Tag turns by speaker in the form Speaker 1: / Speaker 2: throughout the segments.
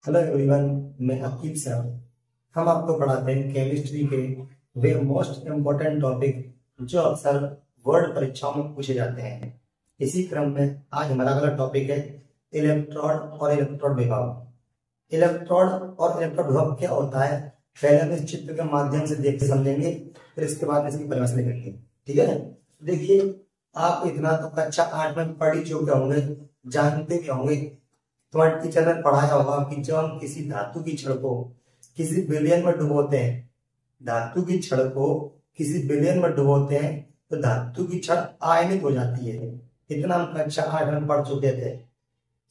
Speaker 1: Hello everyone, मैं Aqib sir. हम आपको पढ़ाते हैं केमिस्ट्री के वे मोस्ट इम्पोर्टेंट टॉपिक जो अक्सर वर्ड परीक्षाओं में पूछे जाते हैं। इसी क्रम में आज हमारा अगला टॉपिक है इलेक्ट्रोड और इलेक्ट्रोड विभव। इलेक्ट्रोड और इलेक्ट्रोड विभव क्या होता है, पहले हम इस चित्र के माध्यम से देख के समझेंगे, फिर इसके बाद इसकी परिभाषा लिखेंगे। ठीक है, देखिए आप इतना तो कक्षा 8 में पढ़ ही चुके होंगे, जानते भी होंगे। तुम्हारे टीचर ने पढ़ाया होगा कि जब हम किसी धातु की छड़ को किसी विलयन में डुबोते हैं, धातु की छड़ को किसी विलयन में डुबोते हैं तो धातु की छड़ आयनित हो जाती है। इतना हम कक्षा 8 में पढ़ चुके थे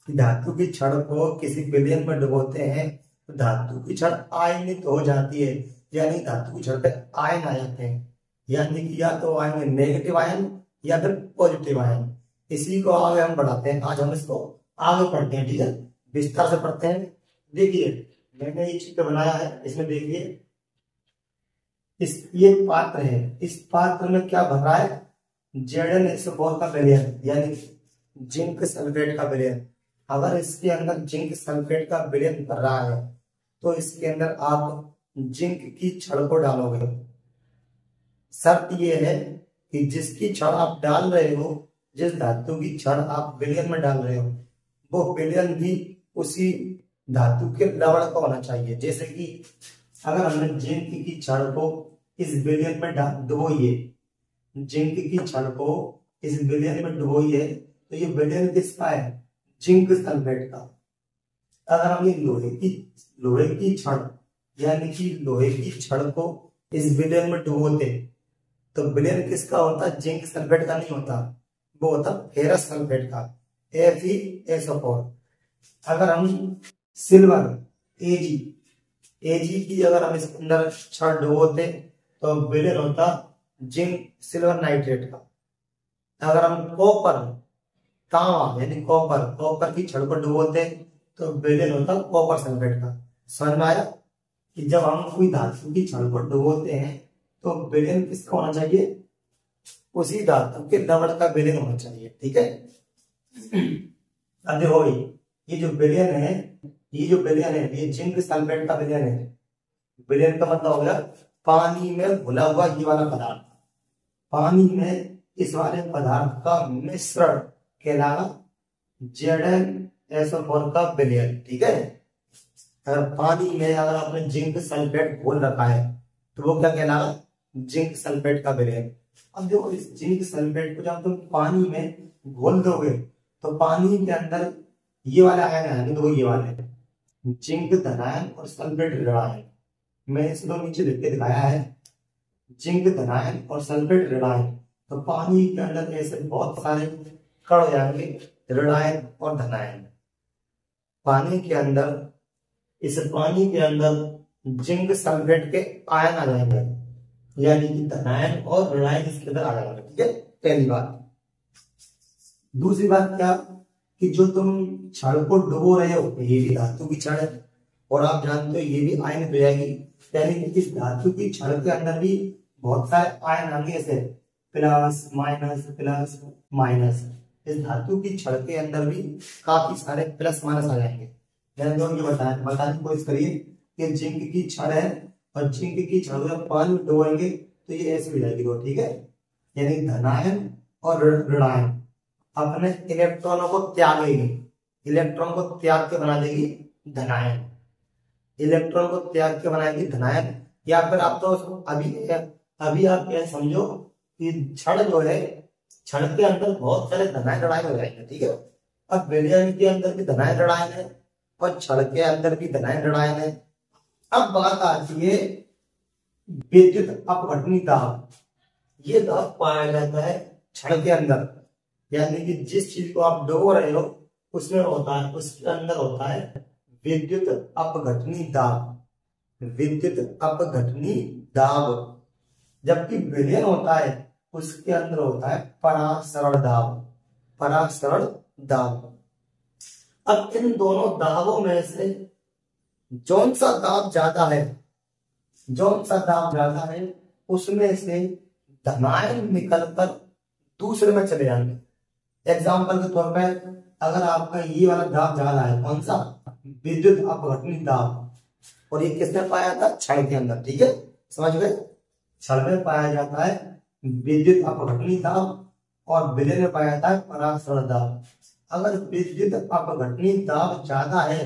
Speaker 1: कि धातु की छड़ को किसी विलयन में डुबोते हैं तो धातु की छड़ आयनित हो जाती है, यानी धातु की छड़ पे आयन आ जाते हैं। यानी कि या तो आएंगे नेगेटिव आयन या फिर पॉजिटिव आयन। इसी को आगे हम बढ़ाते हैं। आज हम इसको आगे पढ़ते हैं, ठीक है, विस्तार से पढ़ते हैं। देखिए मैंने ये चित्र बनाया है, इसमें देखिए ये पात्र है। इस पात्र में क्या भर रहा है, Zn का विलयन यानी जिंक सल्फेट का विलयन। अगर इसके अंदर जिंक सल्फेट का विलयन भर रहा है तो इसके अंदर आप जिंक की छड़ को डालोगे। शर्त ये है कि जिसकी छड़ आप डाल रहे हो, जिस धातु की छड़ आप विलयन में डाल रहे हो, वो विलयन भी उसी धातु के लवण का होना चाहिए। जैसे कि अगर हमने जिंक की छड़ को इस विलयन में डुबोई है, जिंक की छड़ को इस विलयन में डुबोई है तो ये विलयन किसका है, जिंक सल्फेट का। अगर हम ये लोहे की छड़ यानी कि लोहे की छड़ को इस विलयन में डुबोते तो विलयन किसका होता, जिंक सल्फेट का नहीं होता, वो होता फेरस सल्फेट का, FeSO4। अगर हम सिल्वर Ag की अगर हम इसके अंदर छड़ डुबोते तो विलयन होता जिंक सिल्वर नाइट्रेट का। अगर हम कॉपर तांबा यानी कॉपर की छड़ को डुबोते तो विलयन होता कॉपर सल्फेट का। समझ में आया कि जब हम कोई धातु की छड़ को डुबोते हैं तो विलयन किसका होना चाहिए, उसी धातु के लवण का विलयन होना चाहिए। ठीक है, अब देखो ये जो विलयन है, ये जिंक सल्फेट का विलयन है। विलयन का मतलब हो गया पानी में घुला हुआ ये वाला पदार्थ। पानी में इस वाले पदार्थ का मिश्रण कहलाएगा ZnSO4 का विलयन। ठीक है, अगर पानी में अगर आपने जिंक सल्फेट घोल रखा है तो वो क्या कहलाएगा, जिंक सल्फेट का विलयन। अब देखो इस जिंक सल्फेट को जब तुम पानी में घोल दोगे तो पानी के अंदर ये वाला आयन है, देखो ये वाले जिंक धनायन और सल्फेट ऋणायन। मैं इसको नीचे लिख के दिखाया है, जिंक धनायन और सल्फेट ऋणायन। तो पानी के अंदर ऐसे बहुत सारे कण हो जाएंगे, ऋणायन और धनायन। पानी के अंदर जिंक सल्फेट के आयन आ जाएंगे, यानी कि धनायन और ऋणायन इसके अंदर आ जाएंगे। ठीक है, पहली बात। दूसरी बात क्या कि जो तुम छड़ को डुबो रहे हो ये भी धातु की छड़ है और आप जानते हो ये भी आयनित हो जाएगी, यानी कि इस धातु की छड़ के अंदर भी बहुत सारे आयन आएंगे, ऐसे प्लस माइनस। इस धातु की छड़ के अंदर भी काफी सारे प्लस माइनस आ जाएंगे। मैंने तो ये बताने की कोशिश करिए कि जिंक की छड़ है और जिंक की छड़ में पानी में डुबोएंगे तो ये ऐसे हो जाएगी दो। ठीक है, यानी धनायन और ऋणायन अपने इलेक्ट्रॉनों को त्यागेगी, इलेक्ट्रॉन को त्याग के बना देगी धनायन, इलेक्ट्रॉन को त्याग के बनाएगी धनायन। या फिर आप तो अभी आप क्या समझो कि छड़ जो है, छड़ के अंदर बहुत सारे धनायन ऋणायन हो जाएंगे। ठीक है, अब विलयन के अंदर भी धनायन ऋणायन है और छड़ के अंदर भी धनायन ऋणायन है। अब बात आती है विद्युत अपघटनी दाब। ये दाब पाया जाता है छड़ के अंदर, यानी कि जिस चीज को आप डुबो रहे हो उसमें होता है, उसके अंदर होता है विद्युत अपघटनी दाब, विद्युत अपघटनी दाब। जबकि विलयन होता है उसके अंदर होता है परासरण दाब, परासरण दाब। अब इन दोनों दाबों में से जौन सा दाब ज्यादा है उसमें से धनायन निकलकर दूसरे में चले जाएंगे। एग्जाम्पल के तौर पर अगर आपका ये वाला दाब ज्यादा है, कौन सा, विद्युत अपघटनी दाब, और ये किसने पाया था, क्षण के अंदर, ठीक है, समझ गए, क्षण में पाया जाता है विद्युत अपघटनी दाब और विलयन में पाया जाता है परासरण दाब। अगर विद्युत अपघटनी दाब ज्यादा है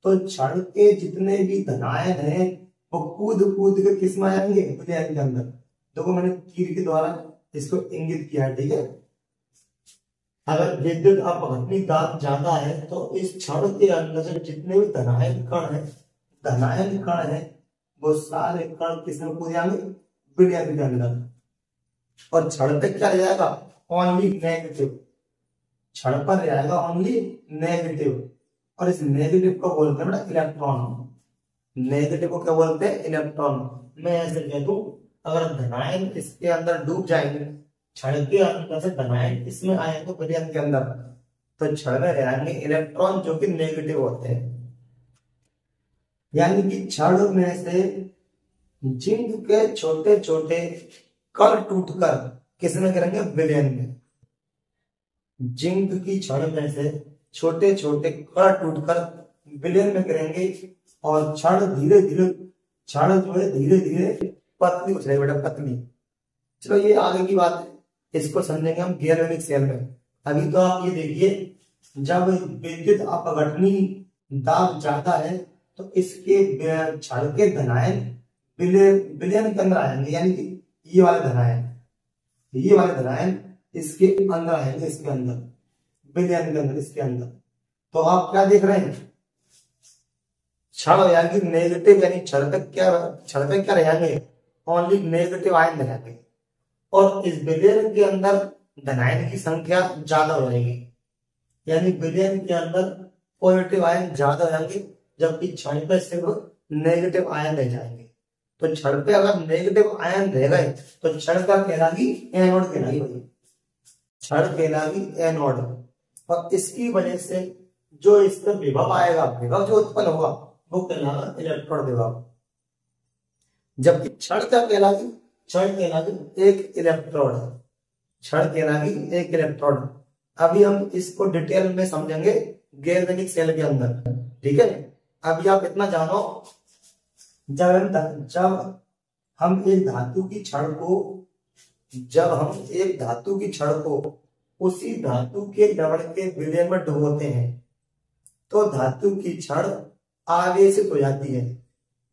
Speaker 1: तो क्षण के जितने भी धनायन है वो कूद कूद के किस में आएंगे, विलयन के अंदर। देखो मैंने तीर के द्वारा इसको इंगित किया है, ठीक है। अगर विद्युत अपघटनी दाब ज्यादा है तो इस क्षण के अंदर से जितने भी धनायन कण है वो सारे कण किसमें कूद जाएंगे, विलयन के अंदर। और क्षण पे क्या रहेगा, ओनली नेगेटिव, क्षण पर रहेगा ओनली नेगेटिव, और इस नेगेटिव को बोलते हैं इलेक्ट्रॉन। नेगेटिव को क्या बोलते हैं, इलेक्ट्रॉन। मैं ऐसे कह दूं, अगर धनायन इसके अंदर डूब जाएंगे, क्षण के अंदर से धनायन इसमें आएंगे विलयन के अंदर, तो क्षण में रहेंगे इलेक्ट्रॉन जो कि नेगेटिव होते हैं। यानी कि क्षण में से जिंक के छोटे छोटे कण टूटकर किसमें गिरेंगे, विलयन में। जिंक की क्षण में से छोटे छोटे कण टूटकर विलयन में गिरेंगे और क्षण धीरे धीरे, क्षण जो है धीरे धीरे पतली हो जाएगी, बेटा पतली। चलो ये आगे की बात है, इसको समझेंगे हम गैल्वेनिक सेल में। अभी तो आप ये देखिए, जब विद्युत अपघटनी दाब ज्यादा है तो इसके क्षण के धनायन विलयन के अंदर आएंगे, यानी कि ये वाले धनायन इसके अंदर आएंगे, इसके अंदर विलयन के अंदर, इसके अंदर। तो आप क्या देख रहे हैं, क्षण यानी नेगेटिव, यानी क्षण पे क्या रहेंगे, ओनली नेगेटिव आयन रहेंगे, और इस विलयन के अंदर धनायन की संख्या ज्यादा हो जाएगी, यानी विलयन के अंदर पॉजिटिव आयन ज्यादा हो जाएंगे, जबकि क्षण पे सिर्फ नेगेटिव आयन रह जाएंगे। तो क्षण पे अगर नेगेटिव आयन रह गए तो क्षण का कहलागी एनोड कहलागी, क्षण कहलागी एनोड। और इसकी वजह से जो इसमें विभव आएगा, विभव जो उत्पन्न होगा वो कहलागा इलेक्ट्रॉन विभव। जबकि क्षण क्या कहलागी, क्षण कहलागी एक इलेक्ट्रॉन, क्षण कहलागी एक इलेक्ट्रॉन। अभी हम इसको डिटेल में समझेंगे गैल्वेनिक सेल के अंदर, ठीक है। अभी आप इतना जानो, जब हम एक धातु की छड़ को उसी धातु के लवण के विलयन में डुबोते हैं तो धातु की छड़ आवेशित हो जाती है,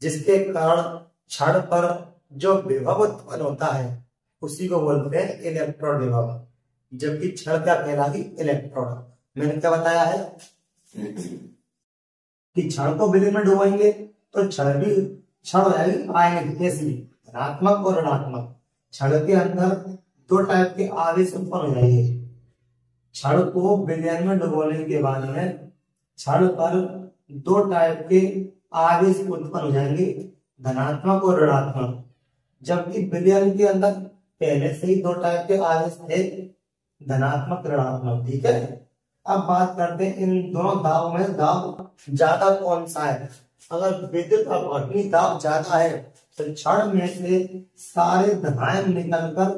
Speaker 1: जिसके कारण छड़ पर जो विभव उत्पन्न होता है उसी को बोलते हैं इलेक्ट्रॉन विभव। जबकि छड़ क्या कहलागी, इलेक्ट्रॉन। मैंने क्या बताया है कि छड़ को विलयन में डुबाएंगे तो क्षण हो जाएगी आयनिक, जैसी धनात्मक और ऋणात्मक। क्षण के अंदर दो टाइप के आवेश उत्पन्न हो जाएंगे। क्षण को विलयन में डुबोने के बाद में क्षण पर दो टाइप के आवेश उत्पन्न हो जाएंगे, धनात्मक और ऋणात्मक। जबकि विलयन के अंदर पहले से ही दो टाइप के आवेश थे, धनात्मक ऋणात्मक, ठीक है। अब बात करते हैं इन दोनों दाब में दाब ज्यादा कौन सा है। अगर विद्युत अपघटनी दाब ज्यादा है तो क्षण में से सारे धनायन निकलकर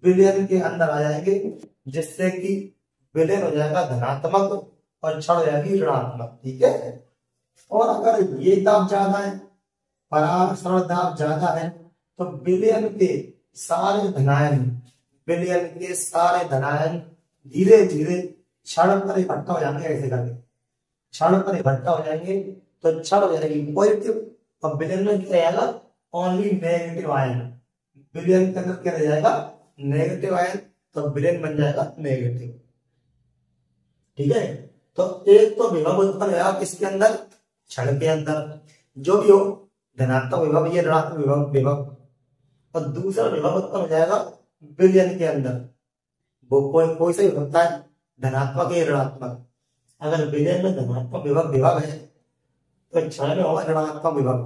Speaker 1: विलयन के अंदर आ जाएंगे, जिससे कि विलयन हो जाएगा धनात्मक और क्षण हो जाएगी ऋणात्मक, ठीक है। और अगर ये दाब ज्यादा है, परासरण दाब ज्यादा है, तो विलयन के सारे धनायन धीरे धीरे क्षण पर इकट्ठा हो जाएंगे। ऐसे करके क्षण पर इकट्ठा हो जाएंगे तो क्षण हो जाएगी पॉजिटिव और विलयन में क्या रहेगा, ओनली नेगेटिव आयन। विलयन के अंदर क्या रह जाएगा, नेगेटिव आयन, तो विलयन बन जाएगा नेगेटिव, ठीक है। तो एक तो विभव उत्पन्न होगा किसके अंदर, क्षण के अंदर, जो भी हो, धनात्मक विभव या ऋणात्मक विभव, और दूसरा विभव उत्पन्न हो जाएगा विलयन के अंदर। वो कोई सा होता है, धनात्मक या ऋणात्मक। अगर विलयन में धनात्मक विभव है तो क्षण में होगा ऋणात्मक विभव,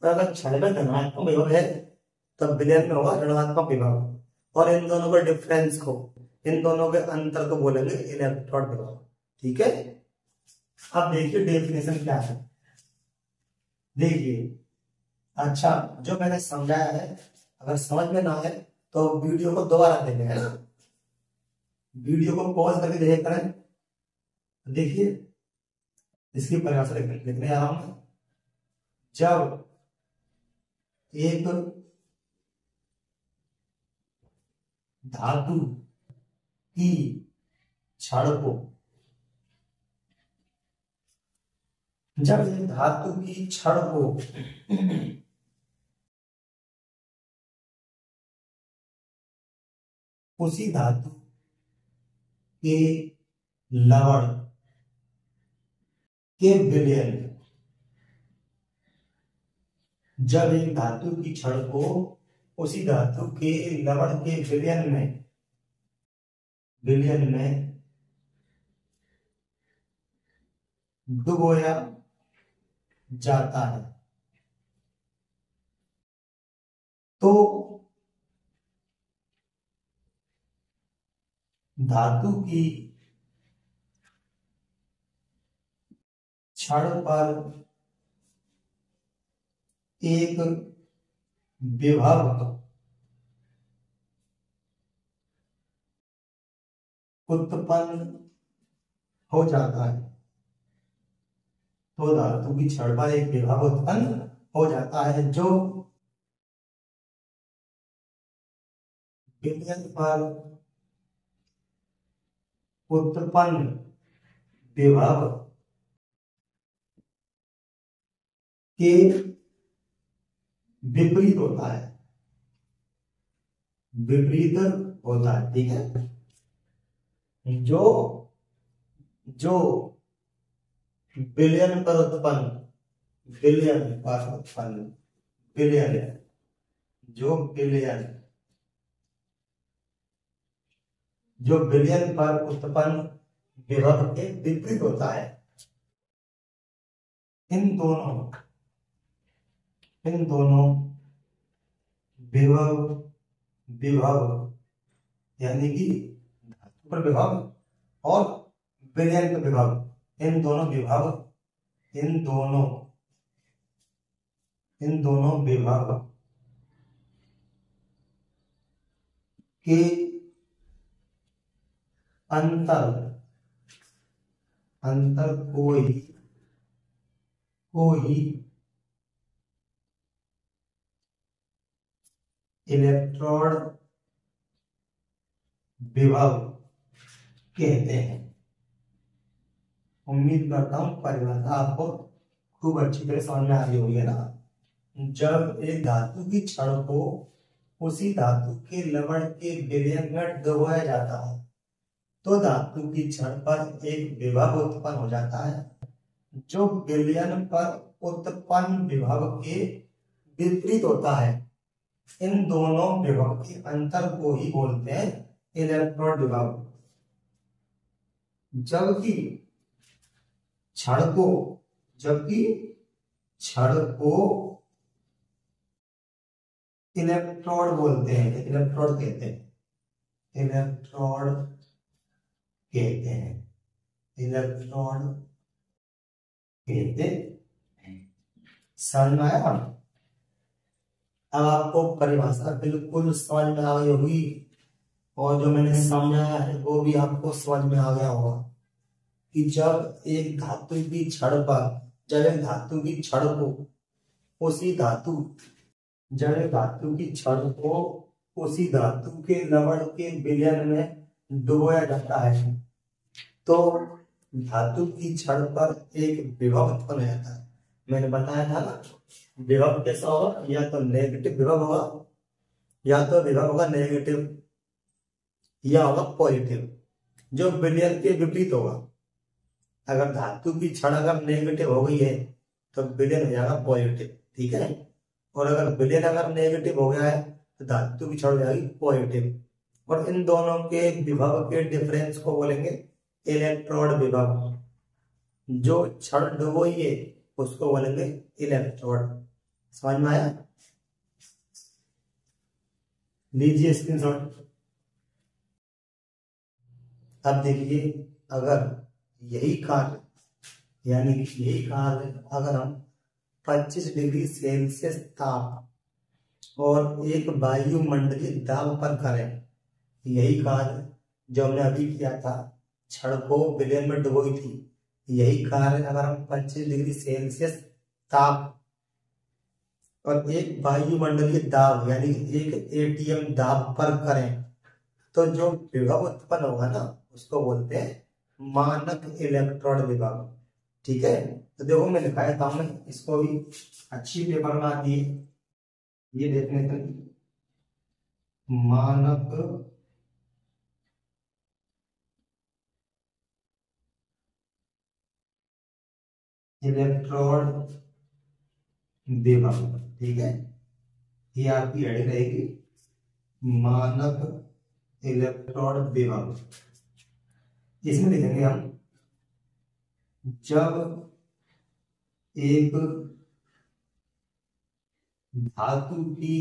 Speaker 1: और अगर क्षण में धनात्मक विभव है तो विलयन में होगा ऋणात्मक विभव। और इन दोनों के डिफरेंस को, इन दोनों के अंतर को बोलेंगे इलेक्ट्रॉन विभव, ठीक है। अब देखिए डेफिनेशन क्या है, देखिए। अच्छा, जो मैंने समझाया है अगर समझ में ना आए तो वीडियो को दोबारा देखें, है ना। वीडियो को पॉज करके देखें करें, देखिए इसकी परिभाषा लिखने जा रहा हूं। जब एक धातु की छड़ को उसी धातु के लवण के विलयन में, जब एक धातु की छड़ को उसी धातु के लवण के विलयन में डुबोया जाता है तो धातु की छड़ पर एक विभव उत्पन्न हो जाता है। तो धातु की छड़ पर एक विभव उत्पन्न हो जाता है जो विलयन पर उत्पन्न विभव के विपरीत होता है, विपरीत होता है। ठीक है, जो विलयन पर उत्पन्न विभव के विपरीत होता है। इन दोनों विभव यानी कि धातु पर विभव और विलयन पर विभव, इन दोनों विभव के अंतर को ही इलेक्ट्रोड विभव कहते हैं। उम्मीद करता हूं परिभाषा आपको खूब अच्छी तरह समझ में आ रही होगी ना। जब एक धातु की छड़ को उसी धातु के लवण के विलयन में डुबोया जाता है तो धातु की छड़ पर एक विभव उत्पन्न हो जाता है जो विलयन पर उत्पन्न विभव के विपरीत होता है। इन दोनों विभव के अंतर को ही बोलते हैं इलेक्ट्रोड विभव। जबकि छड़ को इलेक्ट्रोड बोलते हैं, इलेक्ट्रोड कहते हैं। समझ में आया? अब आपको परिभाषा बिल्कुल समझ में आ गई होगी और जो मैंने समझाया है वो भी आपको समझ में आ गया होगा कि जब एक धातु की छड़ को उसी धातु के लवण के विलयन में डुबोया जाता है तो धातु की छड़ पर एक विभव उत्पन्न हो जाता है। मैंने बताया था ना, विभव कैसा होगा, या तो नेगेटिव विभव होगा, या तो विभव होगा नेगेटिव या होगा पॉजिटिव, जो विलयन के विपरीत होगा। अगर धातु की छड़ अगर नेगेटिव हो गई है तो विलयन हो जाएगा पॉजिटिव। ठीक है, और अगर विलयन अगर नेगेटिव हो गया है तो धातु की छड़ हो जाएगी पॉजिटिव। और इन दोनों के विभव के डिफरेंस को बोलेंगे इलेक्ट्रोड विभव। जो छड़ डुबोई है उसको बोलेंगे इलेक्ट्रोड। समझ में आया? लीजिए स्क्रीनशॉट। अब देखिए, अगर यही कार्य अगर हम 25 डिग्री सेल्सियस ताप और एक वायुमंडलीय दाब पर करें, यही कार्य जो हमने अभी किया था छड़ को विलयन में डुबोई थी, यही कारण अगर हम 25 डिग्री सेल्सियस ताप और एक वायुमंडलीय दाब यानी एक एटीएम दाब पर करें तो जो विभव उत्पन्न होगा ना उसको बोलते हैं मानक इलेक्ट्रोड विभव। ठीक है, तो देखो मैं दिखाया था, मैं इसको भी अच्छी पेपर में आती है, ये देखने से मानक इलेक्ट्रोड विभव। ठीक है, ये आपकी हेडिंग रहेगी मानक इलेक्ट्रोड विभव। इसमें देखेंगे हम जब एक धातु की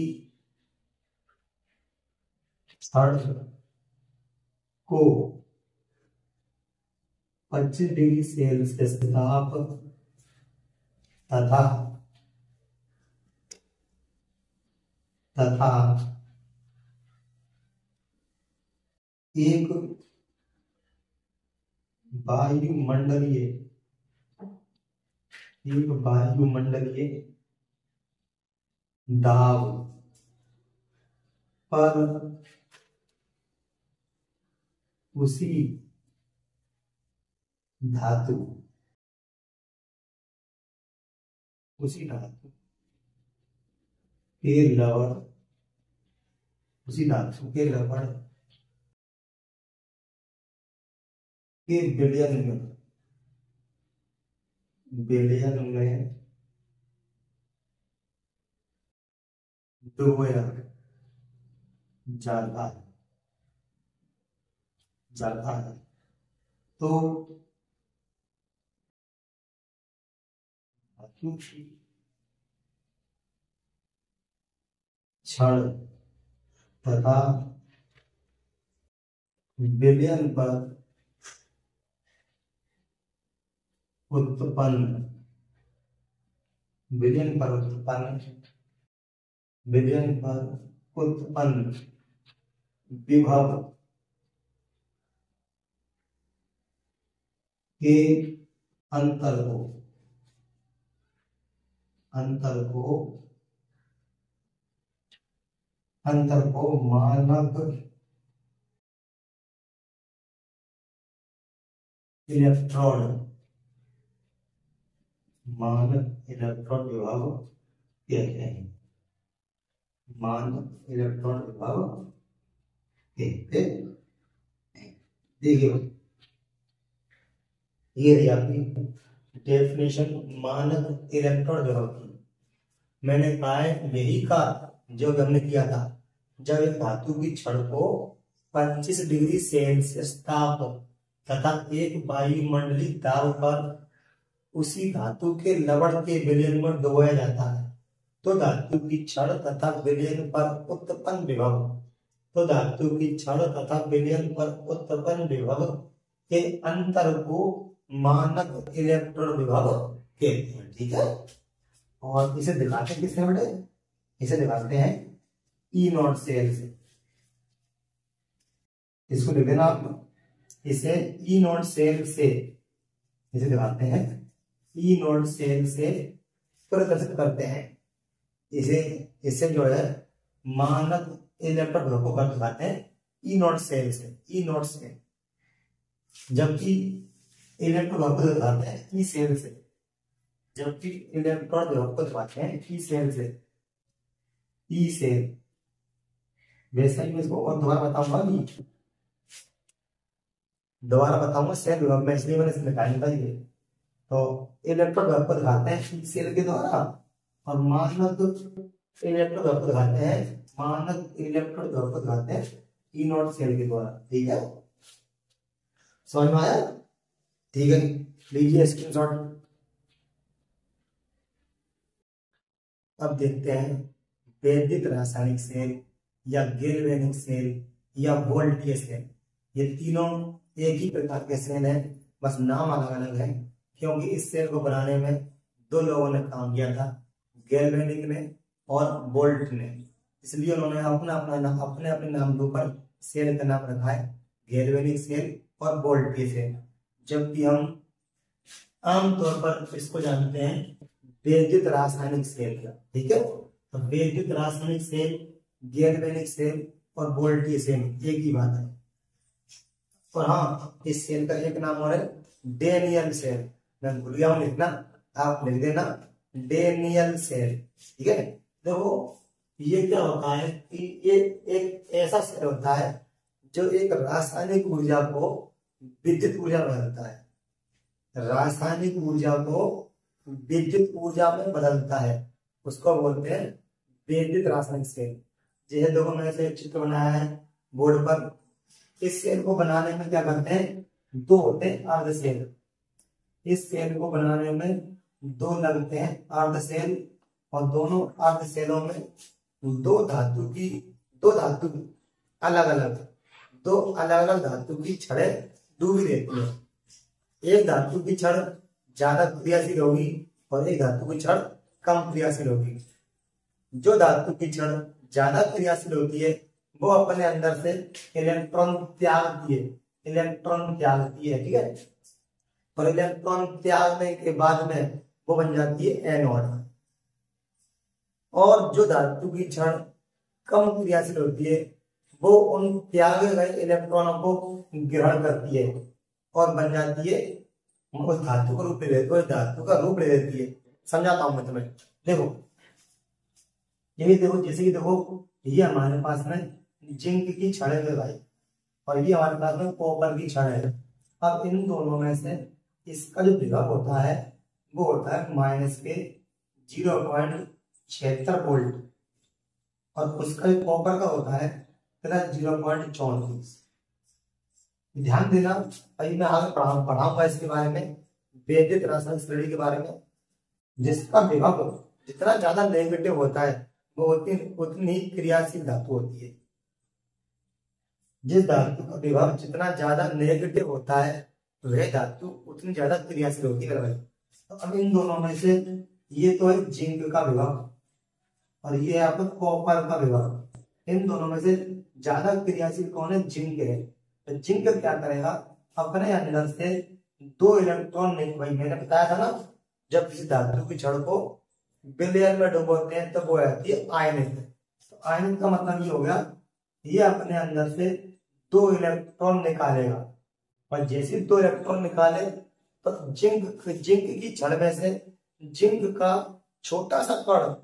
Speaker 1: छड़ को 25 डिग्री सेल्सियस ताप तथा एक वायुमंडलीय दाब पर उसी धातु के लवण के विलयन में डुबोया जाता है तो धातु की छड़ तथा विलयन पर उत्पन्न विभव के अंतर को मानक इलेक्ट्रोड विभव कहते हैं। मानक इलेक्ट्रोड विभव कहते हैं। देखिए ये रही आपकी डेफिनेशन मानक इलेक्ट्रोड विभव की। मैंने कहा है यही का जो हमने किया था, जब एक धातु की छड़ को 25 डिग्री सेल्सियस ताप तथा एक वायुमंडलीय दाब पर उसी धातु के लवण के विलयन में डुबोया जाता है तो धातु की छड़ तथा विलयन पर उत्पन्न विभव के अंतर को मानक इलेक्ट्रोड विभव कहते हैं। ठीक है, और इसे दिखाते हैं किससे बेटे, इसे दिखाते हैं ई नॉट सेल से। इसको लिख देना आप, इसे ई नॉट सेल से, इसे दिखाते हैं ई नॉट सेल से प्रदर्शित करते हैं। इसे जो है मानक इलेक्ट्रोड विभव को दिखाते हैं ई नॉट सेल से, जबकि इलेक्ट्रोड विभव को दिखाते हैं ई सेल से, जबकि इलेक्ट्रोड विभव को दिखाते हैं ई सेल से। वैसे ही मैं इसको और दोबारा बताऊंगा सेल विभव में, इसलिए मैंने इसमें निकालने का ये। तो इलेक्ट्रोड विभव को दिखाते हैं ई सेल के द्वारा और मानक इलेक्ट्रोड विभव को दिखाते हैं ई नॉट सेल के द्वारा। ठीक है, समझ में आया? ठीक है, लीजिए स्क्रीनशॉट। अब देखते हैं वैद्युत रासायनिक सेल या गैल्वेनिक सेल या वोल्टीय सेल, ये तीनों एक ही प्रकार के सेल हैं, बस नाम अलग अलग है क्योंकि इस सेल को बनाने में दो लोगों ने काम किया था, गैल्वेनिक ने और वोल्ट ने, इसलिए उन्होंने अपने अपने नाम के ऊपर सेल का नाम रखा है, गैल्वेनिक सेल और वोल्टी सेल। जबकि हम आमतौर पर इसको जानते हैं वैद्युत रासायनिक सेल का। ठीक है, तो वैद्युत रासायनिक सेल, गैल्वेनिक सेल और वोल्टी सेल एक ही बात है। और हाँ, इस सेल का एक नाम और है डेनियल सेल। मैं भूल गया हूं लिखना, आप लिख देना डेनियल सेल। ठीक है, देखो ये क्या होता है कि ये एक ऐसा सेल होता है जो एक रासायनिक ऊर्जा को विद्युत ऊर्जा में बदलता है। रासायनिक ऊर्जा को विद्युत ऊर्जा में बदलता है, उसको बोलते हैं वैद्युत रासायनिक सेल। जैसे देखो मैंने से एक चित्र बनाया है बोर्ड पर। इस सेल को बनाने में क्या करते हैं, दो होते हैं अर्ध सेल। इस सेल को बनाने में दो लगते हैं अर्ध सेल, और दोनों अर्ध सेलों में दो धातु अलग अलग धातु की छड़ें डूबी रहती है। एक धातु की छड़ ज्यादा क्रियाशील होगी और एक धातु की छड़ कम क्रियाशील होगी। जो धातु की छड़ ज्यादा क्रियाशील होती है वो अपने अंदर से इलेक्ट्रॉन त्यागती है। ठीक है, और इलेक्ट्रॉन त्यागने के बाद में वो बन जाती है एनोड। और जो धातु की छड़ कम क्रियाशील होती है वो उन त्यागे गए इलेक्ट्रॉनों को ग्रहण करती है और बन जाती है, उस धातु का रूप ले लेती है। समझाता हूं मैं तुम्हें। देखो यही देखो, जैसे कि देखो ये हमारे पास में जिंक की छड़ है भाई, और ये हमारे पास में कॉपर की छड़ है। अब इन दोनों में से इसका जो विभव होता है वो होता है माइनस के 0.76 वोल्ट, और उसका जो कॉपर का होता है प्लस 0.34। ध्यान देना, अभी मैं आगे पढ़ाऊंगा इसके बारे में, वैद्युत रासायनिक श्रेणी के बारे में। जिसका विभव जितना ज्यादा नेगेटिव होता है वो उतनी ही क्रियाशील धातु होती है। जिस धातु का विभव जितना ज्यादा नेगेटिव होता है वह धातु उतनी ज्यादा क्रियाशील होती है भाई। तो अब इन दोनों में से ये तो है जिंक का विभव और ये है आपका कॉपर का विभव। इन दोनों में से ज्यादा क्रियाशील कौन है, जिंक है। तो जिंक क्या करेगा, अपने अंदर से दो इलेक्ट्रॉन नहीं, भाई मैंने बताया था ना, जब किसी धातु की छड़ को विलयन में डुबोते हैं तो वो आती है आयनिक। तो आयनिक का मतलब ये हो गया, ये अपने अंदर से दो इलेक्ट्रॉन निकालेगा, और जैसे दो इलेक्ट्रॉन निकाले तो जिंक की छड़ में से जिंक का छोटा सा कण,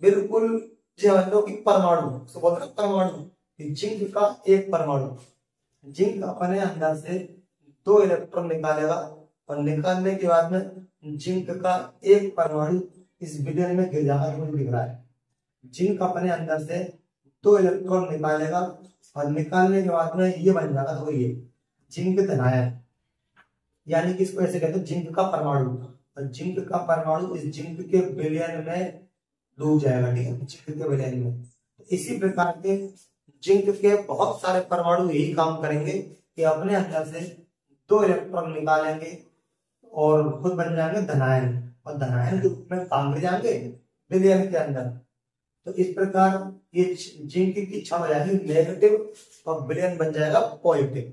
Speaker 1: बिल्कुल जो कि परमाणु, उसको बोलते हैं परमाणु, जिंक का एक परमाणु, जिंक अपने अंदर से दो इलेक्ट्रॉन निकालेगा, और निकालने के बाद में जिंक का एक परमाणु इस विलयन में गिर जाएगा। मुझे दिख रहा है, जिंक अपने अंदर से दो इलेक्ट्रॉन निकालेगा, और निकालने के बाद में ये बन जाएगा, तो ये जिंक धनायन, यानी कि इसको ऐसे कहते हैं जिंक का परमाणु। और जिंक का परमाणु इस जिंक के विलयन में डूब जाएगा। ठीक है, जिंक के विलयन में। तो इसी प्रकार के जिंक के बहुत सारे परमाणु यही काम करेंगे कि अपने अंदर से दो इलेक्ट्रॉन निकालेंगे और खुद बन जाएंगे धनायन, और धनायन के रूप में काम कर जाएंगे विलयन के अंदर। तो इस प्रकार ये जिंक की छड़ हो जाएगी नेगेटिव और विलयन बन जाएगा पॉजिटिव,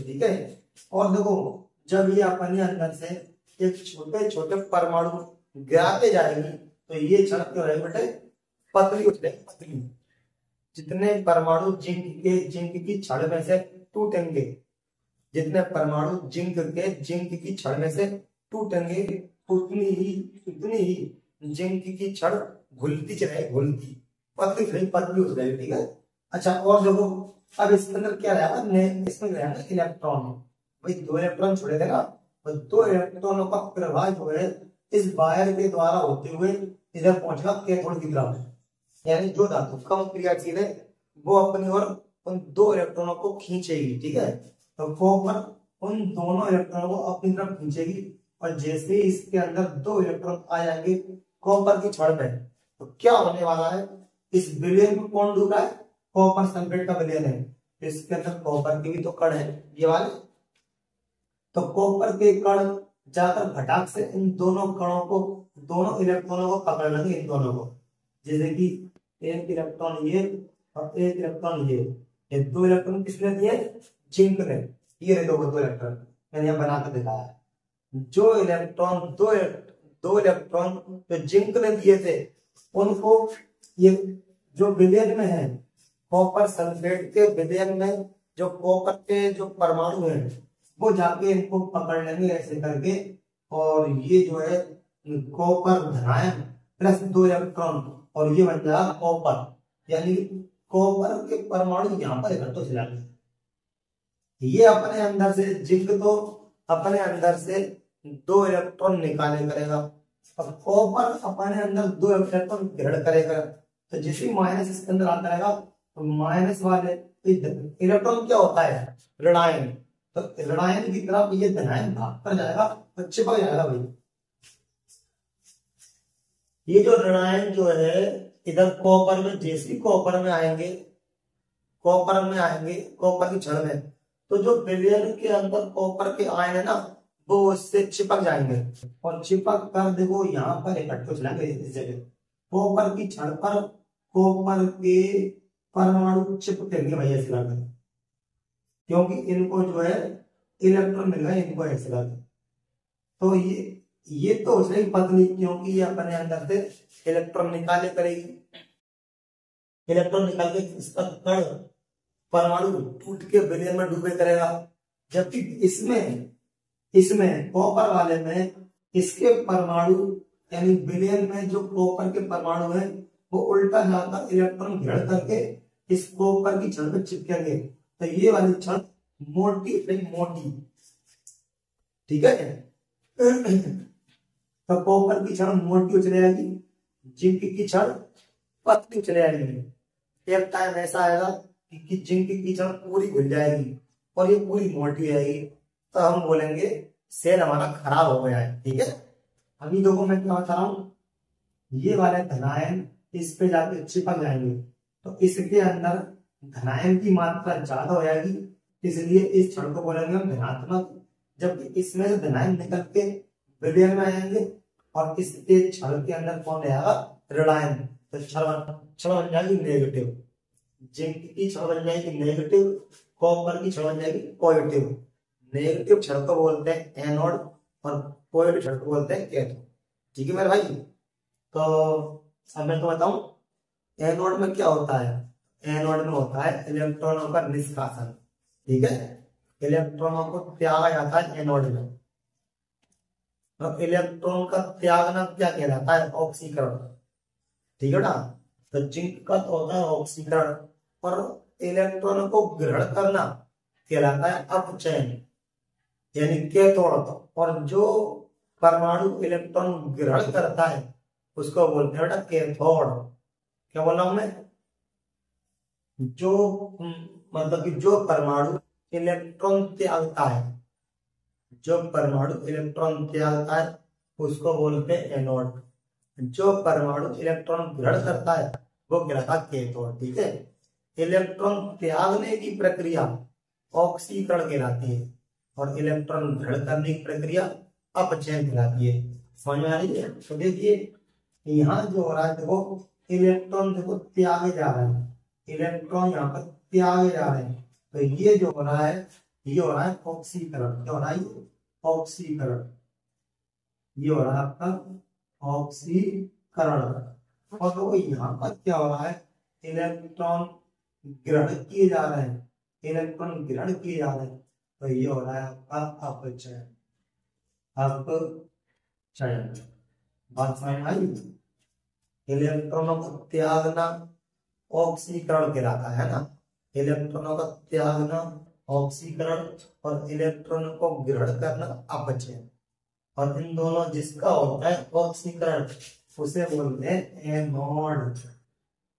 Speaker 1: ठीक है। और देखो जब ये अपने अंदर से एक छोटे छोटे परमाणु गिराते जाएंगे तो ये छड़ क्या रहेगी बेटे, पतली हो जाएगी, पतली। जितने परमाणु जिंक की छड़ में से टूटेंगे, जितने परमाणु जिंक की छड़ में से टूटेंगे, उतनी ही जिंक की छड़ घुलती चलेगी, पतली हो जाएगी। ठीक है, अच्छा। और देखो अब इसके अंदर क्या रहेगा, इसमें रहेगा इलेक्ट्रॉन। भाई दो इलेक्ट्रॉन छोड़े थे ना, और दो इलेक्ट्रॉनों का प्रवाह जो है इस वायर के द्वारा होते हुए इधर पहुंचेगा कैथोड की तरफ। यानी जो धातु कम क्रियाशील है वो अपनी ओर उन दो इलेक्ट्रॉनों को खींचेगी। ठीक है, तो कॉपर उन दोनों इलेक्ट्रॉनों को अपनी तरफ खींचेगी, और जैसे ही इसके अंदर दो इलेक्ट्रॉन आ जाएंगे कॉपर की छड़ में, तो क्या होने वाला है, इस विलयन को कौन डूब रहा है, कॉपर सल्फेट का विलयन है। इसके अंदर कॉपर के भी तो कण है ये वाले, तो कॉपर के कण जाकर घटाक से इन दोनों कणों को, दोनों इलेक्ट्रॉनों को पकड़ लेंगे, इन दोनों को। जैसे कि एक इलेक्ट्रॉन ये और एक इलेक्ट्रॉन ये दो इलेक्ट्रॉन किसने दिए, जिंक ने, ये रहे दो इलेक्ट्रॉन, मैंने यहाँ बनाकर दिखाया। जो इलेक्ट्रॉन दो इलेक्ट्रॉन जो जिंक ने दिए थे, उनको ये जो विलयन में है, कॉपर सल्फेट के विलयन में जो कॉपर के जो परमाणु है, वो जाके इनको पकड़ लेंगे ऐसे करके, और ये जो है कॉपर धनायन प्लस 2 इलेक्ट्रॉन, और ये बन जाएगा कॉपर, यानी कॉपर के परमाणु यहाँ पर इकट्ठे हो जाएंगे। ये अपने अंदर से जिंक तो अपने अंदर से 2 इलेक्ट्रॉन निकाले करेगा, अब कॉपर अपने अंदर 2 इलेक्ट्रॉन ग्रहण करेगा, तो जिसकी माइनस इसके अंदर आता रहेगा, तो माइनस वाले इलेक्ट्रॉन क्या होता है, ऋणायन, तो ऋणायन की तरफ ये धनायन भाग कर जाएगा तो चिपक जाएगा भाई। ये जो ऋणायन जो है इधर कॉपर में, जैसे कॉपर में आएंगे, कॉपर की छड़ में, तो जो विलयन के अंदर कॉपर के आयन है ना, वो उससे चिपक जाएंगे, और चिपक कर देखो यहाँ पर इकट्ठे हो जाएंगे इस जगह। कॉपर की छड़ पर कॉपर के परमाणु चिपकेंगे भाई ऐसे करके, क्योंकि इनको जो है इलेक्ट्रॉन मिल गए इनको ऐसे करके। तो ये तो हो जाएगी पतली, क्योंकि ये अपने अंदर से इलेक्ट्रॉन निकाले करेगी, इलेक्ट्रॉन निकाल के इसका कण परमाणु टूट के विलयन में डूबे करेगा। जबकि इसमें कॉपर वाले में इसके परमाणु यानी विलयन में जो कॉपर के परमाणु है वो उल्टा जाकर इलेक्ट्रॉन ग्रहण करके इस कॉपर की छड़ में चिपकेंगे, तो ये वाली छड़ मोटी, ठीक है। तो कॉपर की छड़ मोटी चले जाएगी, जिंक की छड़ पतली चले जाएगी। एक टाइम ऐसा आएगा कि जिंक की छड़ पूरी घुल जाएगी और ये पूरी मोटी हो जाएगी, तो हम बोलेंगे सेल हमारा खराब हो गया है, ठीक है। अभी देखो मैं क्या बता रहा हूं, ये वाले धनायन इस पे जाके चिपक जाएंगे, तो इसके अंदर धनायन की मात्रा ज्यादा हो जाएगी, इसलिए इस छड़ को बोलेंगे हम धनात्मक। जबकि इसमें से धनायन निकल के विलयन में आएंगे और इस छड़ के अंदर कौन रहेगा, ऋणायन, तो छड़ बन जाएगी नेगेटिव, जिंक की छड़ बन जाएगी नेगेटिव, कॉपर की छड़ बन जाएगी पॉजिटिव। नेगेटिव छड़ को बोलते हैं एनोड और पॉजिटिव छड़ को बोलते हैं कैथोड, ठीक है मेरे भाई। तो अब मैं तो बताऊं एनोड में क्या होता है, एनोड में होता है इलेक्ट्रॉनों का निष्कासन, ठीक है। इलेक्ट्रॉनों को त्यागा जाता है एनोड में, तो इलेक्ट्रॉन का त्यागना क्या कहलाता है, ऑक्सीकरण, ठीक है ना। तो जिंक का तो होता है ऑक्सीकरण, और इलेक्ट्रॉनों को ग्रहण करना कहलाता है अपचयन, यानी कैथोड। और जो परमाणु इलेक्ट्रॉन ग्रहण करता है उसको बोलते हैं बेटा कैथोड। क्या बोल रहा हूं मैं, जो मतलब कि जो परमाणु इलेक्ट्रॉन त्यागता है, जो परमाणु इलेक्ट्रॉन त्यागता है उसको बोलते हैं एनोड, जो परमाणु इलेक्ट्रॉन ग्रहण करता है वो कहलाता है कैथोड, ठीक है। इलेक्ट्रॉन त्यागने की प्रक्रिया ऑक्सीकरण कहलाती है और इलेक्ट्रॉन ग्रहण करने की प्रक्रिया अपचयन कहलाती है। समझ में आ रही है। तो देखिए यहाँ जो हो रहा है, देखो इलेक्ट्रॉन देखो त्यागे जा रहे हैं, इलेक्ट्रॉन यहाँ पर त्यागे जा रहे हैं, तो ये जो हो रहा है ये हो रहा है ऑक्सीकरण। क्या हो रहा है, ऑक्सीकरण, ये हो रहा है आपका ऑक्सीकरण। और देखो यहाँ पर क्या हो रहा है, इलेक्ट्रॉन ग्रहण किए जा रहे हैं, इलेक्ट्रॉन ग्रहण किए जा रहे हैं, तो ये हो रहा है आपका अपचयन, अपचयन। बात समझ में आई। इलेक्ट्रॉनों को त्यागना ऑक्सीकरण कहलाता है ना, इलेक्ट्रॉनों का त्यागना ऑक्सीकरण और इलेक्ट्रॉनों को ग्रहण करना अपचयन। और इन दोनों जिसका होता है ऑक्सीकरण उसे बोलते हैं एनोड,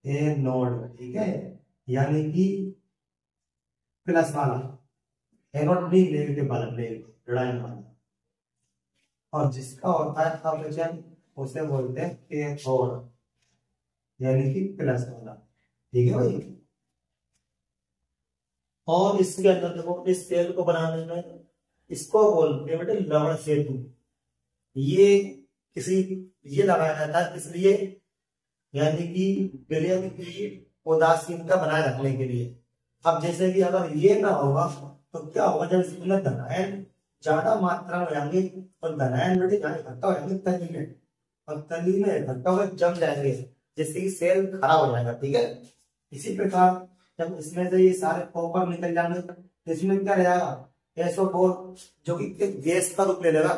Speaker 1: एनोड, ठीक है। यानी कि प्लस वाला एनोड नहीं, नेगेटिव वाला, ऋणायन वाला। और जिसका होता है अपचयन उसे बोलते हैं कैथोड, यानी कि प्लस वाला, ठीक है भाई। और इसके अंदर देखो इस सेल को बनाने में इसको बोलते हैं बेटे लवण सेतु। ये लगाया जाता है इसलिए, यानी कि विलयन की उदासीनता बनाए रखने के लिए। अब जैसे कि अगर ये ना होगा तो क्या होगा, जब इसमें धनायन ज्यादा मात्रा में आएंगे और धनायन बेटे जहाँ इकट्ठा हो जाएंगे तली में, और तली में इकट्ठा होकर जम जाएंगे, जिससे कि सेल खराब हो जाएगा। ठीक है, इसी प्रकार जब इसमें से ये सारे कॉपर निकल जाएंगे तो इसमें क्या रहेगा, SO4 जो कि गैस का रूप ले लेगा,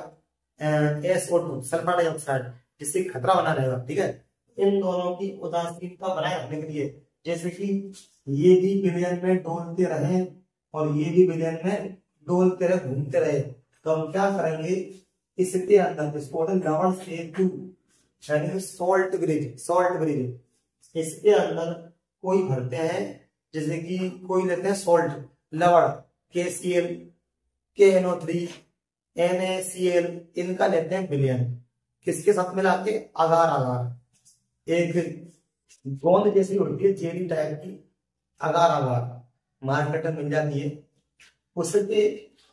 Speaker 1: SO2 सल्फर डाइऑक्साइड, जिससे खतरा बना रहेगा। ठीक है, इन दोनों की उदासीनता बनाए रखने के लिए, जैसे कि ये भी विलयन में डोलते रहे और ये भी विलयन में डोलते रहे, घूमते रहे, तो हम क्या करेंगे, इसके अंदर इसको लवण सेतु यानी सॉल्ट ब्रिज, सॉल्ट ब्रिज इसके अंदर कोई भरते हैं, जैसे कि कोई लेते हैं सॉल्ट लवण KCl KNO3 NaCl, इनका लेते हैं विलयन, किसके साथ मिला के, अगार अगार एक गोंद जैसी होती है जेली टाइप की, अगार अगार मार्केट में मिल जाती है, उसके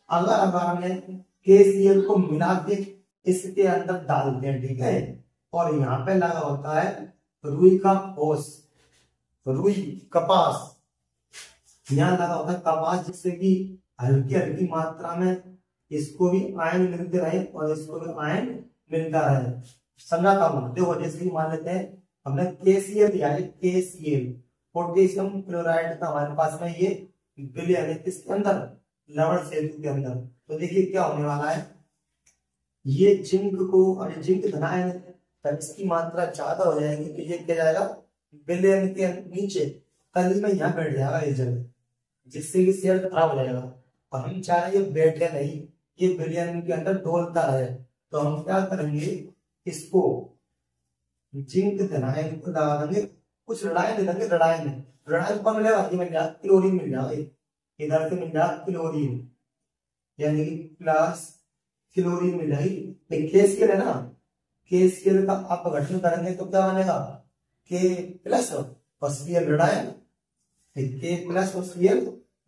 Speaker 1: अगार अगार में KCl को मिला के इसके अंदर डालते हैं। ठीक है, और यहाँ पे लगा होता है रुई का ओस, रुई कपास, यहाँ लगा होता है कपास, जिससे कि हल्की हल्की मात्रा में इसको भी आयन मिलते रहे और इसको भी आयन मिलता रहे। समझा था, देखो जैसे कि मान लेते हैं हमने KCl दिया है, KCl पोटेशियम क्लोराइड का हमारे पास में ये विलयन है किसके अंदर, लवण सेतु के अंदर, तो देखिए क्या होने वाला है, ये जिंक को, और जिंक धनायन तब इसकी मात्रा ज्यादा हो जाएगी तो ये क्या जाएगा, विलयन के नीचे तली में यहाँ बैठ जाएगा ये जगह, जिससे कि सेल खराब हो जाएगा। और हम चाह रहे हैं ये बैठे नहीं, ये विलयन के अंदर डोलता रहे, तो हम क्या करेंगे, इसको जिंक धनायन को लगा देंगे, कुछ लड़ाई दे देंगे, लड़ाई कौन मिलेगा, ये मिल जाएगा क्लोरीन, मिल जाएगा इधर से मिल जाएगा क्लोरीन, यानी कि प्लस क्लोरीन मिल जाएगी। KCl है ना, KCl का अपघटन करेंगे तो क्या बनेगा, K प्लस और Cl ऋणायन, K प्लस और Cl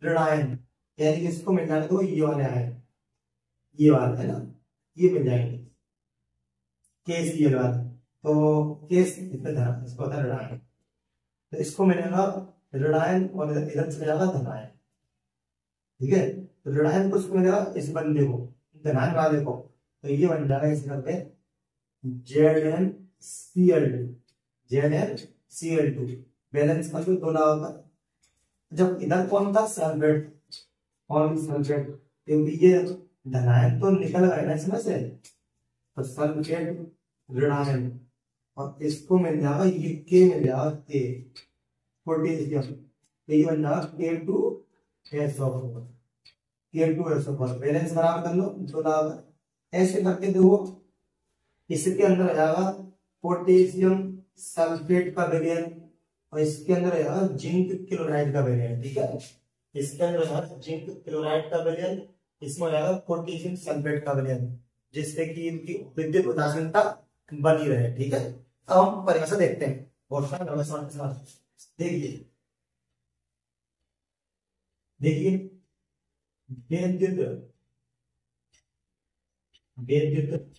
Speaker 1: ऋणायन, यानी कि इसको मिल जाने दो, ये वाले आयन, ये वाले है ना, ये मिल जाएंगे KCl वाले, तो इसको होता है ऋणायन, तो इसको मिलेगा ऋणायन और इधर चले जाएगा धनायन। ठीक है, तो ऋणायन को इसको मिलेगा इस बंदे को, धनायन वाले को, तो ये बन जाएगा इस करके ZnCl2, ZnCl2 बैलेंस का जो दो होगा। जब इधर कौन था, सल्फेट, और सल्फेट, क्योंकि ये धनायन तो निकल गए ना इसमें से, तो सल्फेट ऋणायन, और इसको मिल जाएगा ये के मिल जाएगा के पोटेशियम, तो ये बन जाएगा K2SO4, K2SO4 बैलेंस बराबर कर लो, दो लाभ ऐसे करके देखो, इसके अंदर आ जाएगा पोटेशियम सल्फेट का विलयन और इसके अंदर आ जाएगा जिंक क्लोराइड का विलयन। ठीक है, इसके अंदर आ जाएगा जिंक क्लोराइड का विलयन, इसमें आ जाएगा पोटेशियम सल्फेट का विलयन, जिससे कि इनकी विद्युत उदासीनता बनी रहे। ठीक है, अब हम परिभाषा देखते हैं, देखिए देखिए विद्युत विद्युत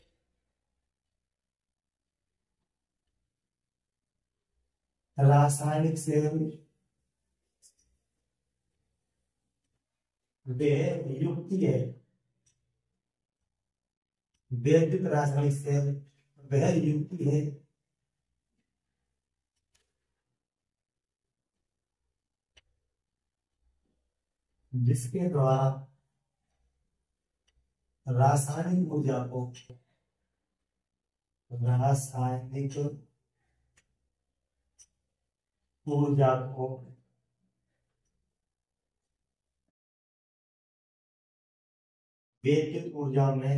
Speaker 1: रासायनिक से वह युक्ति है, विद्युत रासायनिक से वह युक्ति है जिसके द्वारा रासायनिक ऊर्जा को विद्युत ऊर्जा में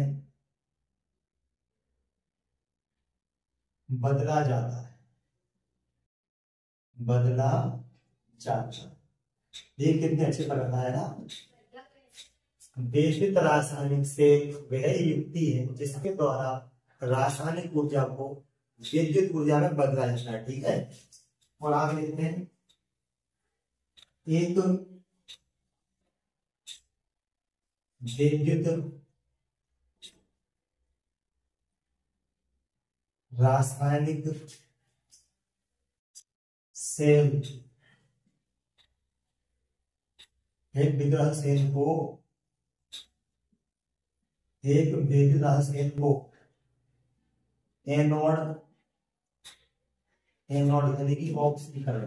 Speaker 1: बदला जाता है, बदला जाता है। ये कितने अच्छे पर बताया ना, विद्युत रासायनिक से वह युक्ति है जिसके द्वारा रासायनिक ऊर्जा को विद्युत ऊर्जा में बदला जाता है। ठीक है, और आगे देखते हैं, एक विद्युत रासायनिक सेल एक विग्रह सेल को एनोड यानी कि ऑक्सीकरण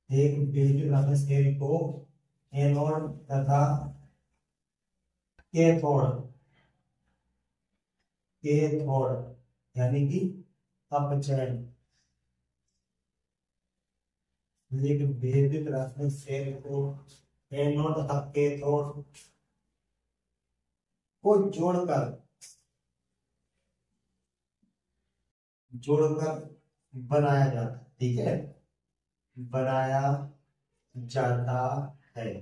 Speaker 1: एक विग्रह सेल को एनोड तथा कैथोड यानी कि अपचयन एक विद्युत रासायनिक सेल को एनोड तथा कैथोड को जोड़कर बनाया जाता है। ठीक है, बनाया जाता है।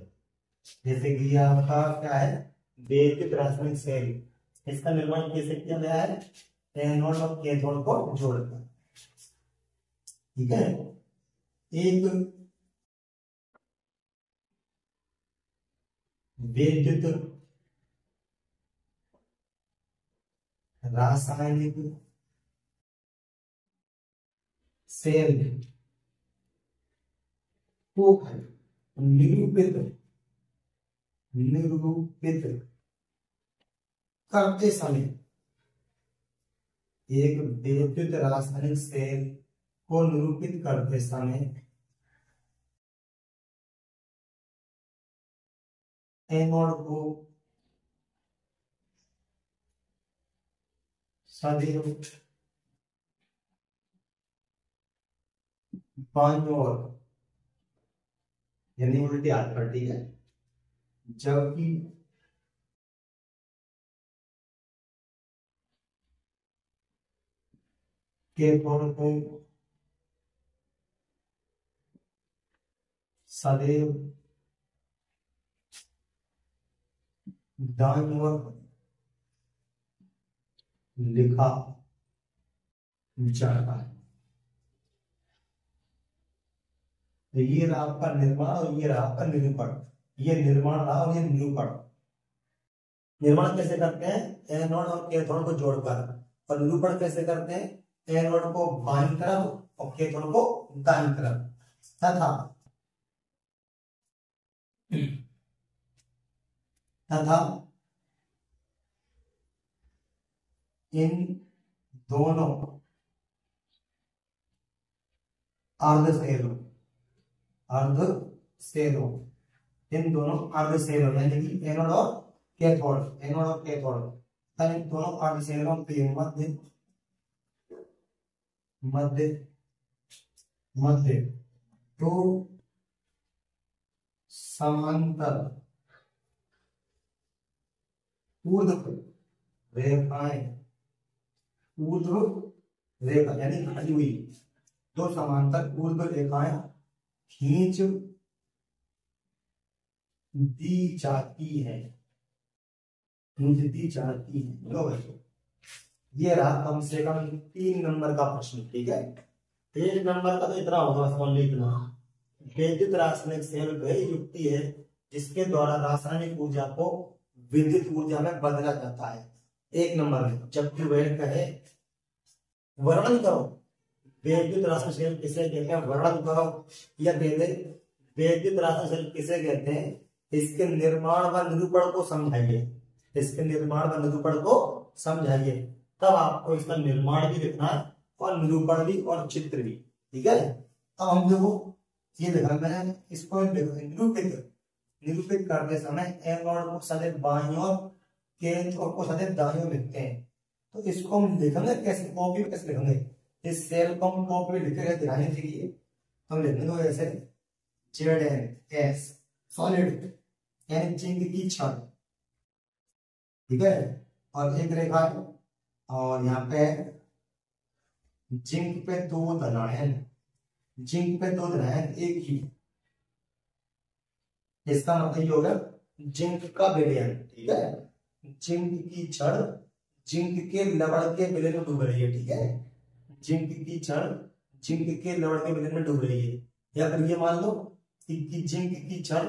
Speaker 1: जैसे कि आपका क्या है, विद्युत रासायनिक सेल, इसका निर्माण कैसे किया गया है, एनोड और कैथोड को जोड़कर। ठीक है, एक विद्युत रासायनिक सेल को निरूपित करते समय, एक विद्युत रासायनिक सेल को निरूपित करते समय एनोड को सदैव बाईं ओर यानी उल्टे हाथ पर, ठीक है, जबकि कैथोड को सदैव दाईं ओर लिखा जाता है। तो ये रहा आपका निर्माण और ये रहा आपका निरूपण। ये निर्माण रहा और ये निरूपण। निर्माण कैसे करते हैं, एनोड और कैथोड को जोड़कर, और निरूपण कैसे करते हैं, एनोड को बाईं तरफ और कैथोड को दाईं तरफ, तथा इन दोनों अर्धसेलों इन दोनों अर्धसेलों यानी कि एनोड और कैथोड इन दोनों अर्धसेलों के मध्य दो समांतर रेखा यानी खड़ी हुई दो समांतर ऊर्ध्व रेखाएं खींच दी जाती है। लो भाई, ये रहा कम से कम 3 नंबर का प्रश्न। ठीक है, 1 नंबर का तो इतना होगा, ओनली इतना। विद्युत रासायनिक सेल वह युक्ति है जिसके द्वारा रासायनिक ऊर्जा को विद्युत ऊर्जा में बदला जाता है। 1 नंबर में जबकि वह कहे वर्णन करो विद्युत रासायनिक सेल किसे कहते हैं, वर्णन करो, या दे दे विद्युत रासायनिक सेल किसे कहते हैं, इसके निर्माण व निरूपण को समझाइए। तब आपको इसका निर्माण भी लिखना है और निरूपण भी और चित्र भी। ठीक है, अब हम लोग ये लिखा है, इसको निरूपित करते समय एनोड को सदैव बाईं ओर, कैथोड को सदैव दाईं ओर लिखते हैं। तो इसको हम लिखेंगे कैसे, कॉपी कैसे लिखेंगे, इस सेल को हम कॉपी लिखेंगे, ध्यान दीजिए। हम लिखेंगे ऐसे ZnS सॉलिड यानी जिंक की छड़। ठीक है, और एक रेखा है और यहाँ पे जिंक पे 2 धनायन, एक ही। इसका मतलब ये होगा जिंक का विलयन। ठीक है, जिंक की छड़ जिंक के लवण के विलयन में डूब रही है। ठीक है, जिंक की छड़ जिंक के लवण के विलयन में डूब रही है। या फिर ये मान लो कि जिंक की छड़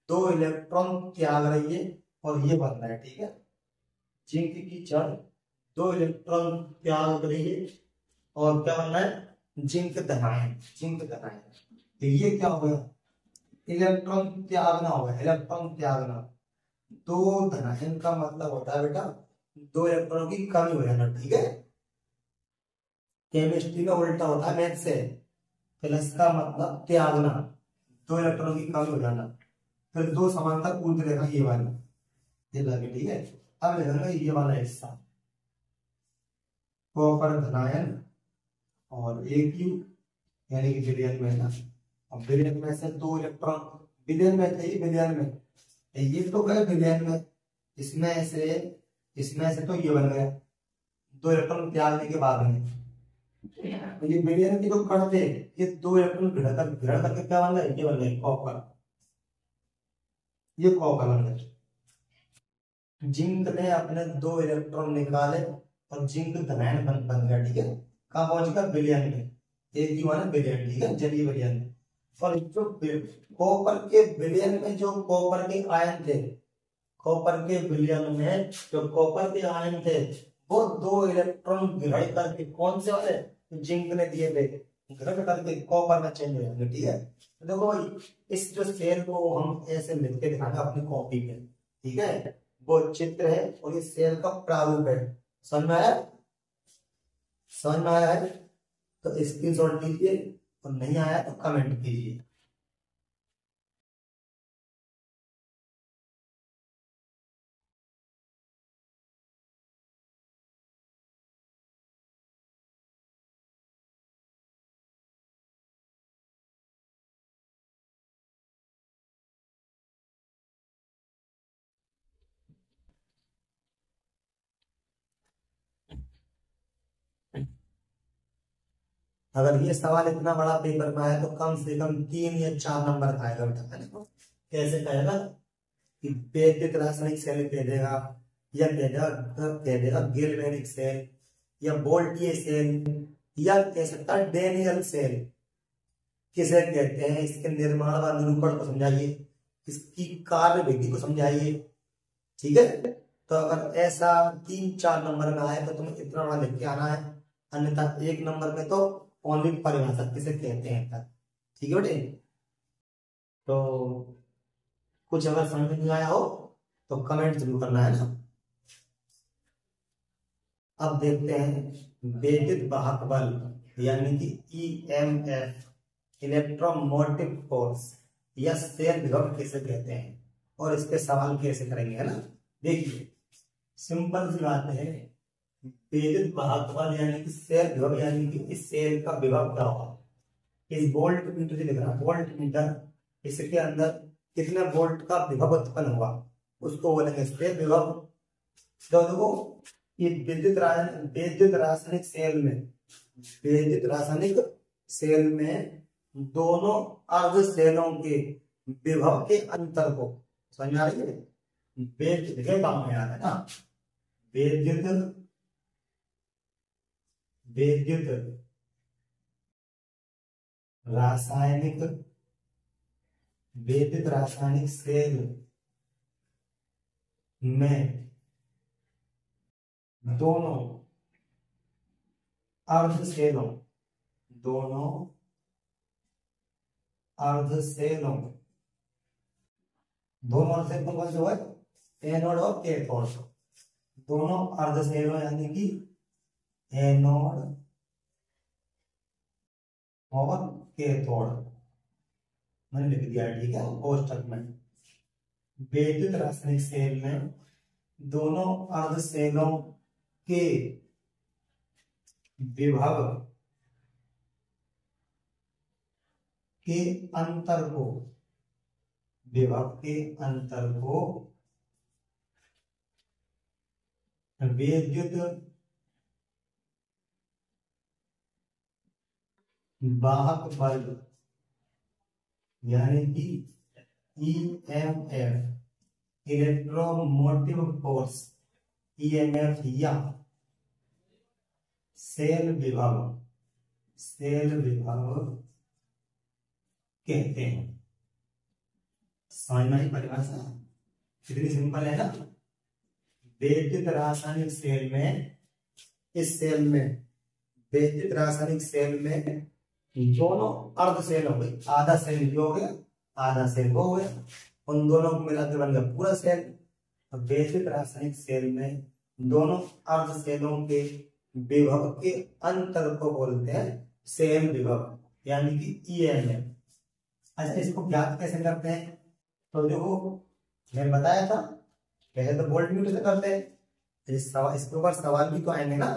Speaker 1: 2 इलेक्ट्रॉन त्याग रही है और ये बन रहा है। ठीक है, जिंक की छड़ 2 इलेक्ट्रॉन त्याग करेंगे और क्या बनना है जिंक धनायन, जिंक धनायन। तो ये क्या होगा इलेक्ट्रॉन त्यागना होगा, इलेक्ट्रॉन त्यागना। 2 धनायन का मतलब होता है बेटा 2 इलेक्ट्रॉनों की कमी हो जाना, ठीक है। केमिस्ट्री में उल्टा होता है मैथ से, प्लस का मतलब त्यागना, 2 इलेक्ट्रॉनों की कमी हो जाना। फिर 2 समांतर कूद रहेगा ये वाला, ये लगे, ठीक है। अब लिखेंगे ये वाला हिस्सा कॉपर धनायन और AQ यानी कि विलयन में ना। अब विलयन में से 2 इलेक्ट्रॉन, विलयन में थे, विलयन में ये तो गए विलयन में, इसमें से तो ये बन गया 2 इलेक्ट्रॉन त्यागने के बाद में। तो ये विलयन के जो कण थे ये 2 इलेक्ट्रॉन भिड़ करके क्या बन गए, ये बन गए कॉपर, ये कॉपर बन गए। जिंक ने अपने 2 इलेक्ट्रॉन निकाले और जिंक धनायन बन गया, ठीक है। कहाँ पहुंच गया विलयन में, एक ही माना विलयन, ठीक है, जलीय विलयन। और जो कॉपर के विलयन में जो कॉपर के आयन थे, कॉपर के विलयन में जो कॉपर के आयन थे वो 2 इलेक्ट्रॉन ग्रहण करके कौन से वाले जिंक ने दिए थे ग्रहण करके कॉपर में चेंज हो जाएंगे, ठीक है। तो देखो इस जो सेल को हम ऐसे लिख के दिखाएंगे अपनी कॉपी पे, ठीक है। वो चित्र है और ये सेल का प्रारूप है, समझ में आया, समझ में आया है तो स्क्रीनशॉट लीजिए और नहीं आया तो कमेंट कीजिए। अगर ये सवाल इतना बड़ा पेपर में आया तो कम से कम 3 या 4 नंबर खाएगा बेटा। कैसे खाएगा कि वैद्युत रासायनिक सेल कह देगा या कह देगा गैल्वेनिक सेल या वोल्टीय सेल या कह सकता है डेनियल सेल किसे कहते हैं, इसके निर्माण व निरूपण को समझाइए, इसकी कार्य विधि को समझाइए, ठीक है। तो अगर ऐसा 3-4 नंबर में आए तो तुम्हें इतना बड़ा लिख के आना है, अन्यथा 1 नंबर में तो ओनली परिभाषा किसे कहते हैं, ठीक है बेटे। तो कुछ अगर समझ नहीं आया हो तो कमेंट जरूर करना है ना। अब देखते हैं वैद्युत वाहक बल यानी कि EMF, इलेक्ट्रोमोटिव फोर्स या सेल विभव किसे कहते हैं और इसके सवाल कैसे करेंगे, है ना। देखिए सिंपल सी बात है, वैद्युत वाहक बल यानी कि सेल विभव यानी कि इस सेल का विभव क्या होगा। इस वोल्ट मीटर से लिख रहा है, वोल्ट मीटर, इसके अंदर कितने वोल्ट का विभव उत्पन्न होगा उसको बोलेंगे सेल विभव। तो देखो ये विद्युत रासायनिक सेल में दोनों अर्ध सेलों के विभव के अंतर को समझ में आ रही है, विद्युत काम में आ रहा है ना, विद्युत रासायनिक सेल में दोनों अर्ध सेलों कौन से हुआ एनोड और कैथोड, दोनों अर्ध सेलों यानी कि एनोड और कैथोड मैंने लिख दिया, ठीक है, कोष्टक में। वैद्युत रासायनिक सेल में दोनों अर्ध सेलों के विभव के अंतर को वैद्युत वाहक बल यानी कि EMF, इलेक्ट्रोमोटिव फोर्स EMF या सेल विभव कहते हैं। समझ में परिभाषा कितनी सिंपल है ना। वैद्युत रासायनिक सेल में इस सेल में, बेसिक रासायनिक सेल में दोनों अर्ध सेल हो गई, आधा सेल ये हो गया, आधा सेल वो हो गया, उन दोनों को मिलाकर बन गया पूरा सेल। बेसिक रासायनिक सेल में दोनों अर्ध सेलों के विभव के अंतर को बोलते हैं सेल विभव, यानी कि ईएमएफ। अच्छा, इसको ज्ञात कैसे करते हैं? तो देखो मैंने बताया था, पहले तो वोल्टमीटर से करते हैं, इसके ऊपर सवाल भी तो आएंगे ना,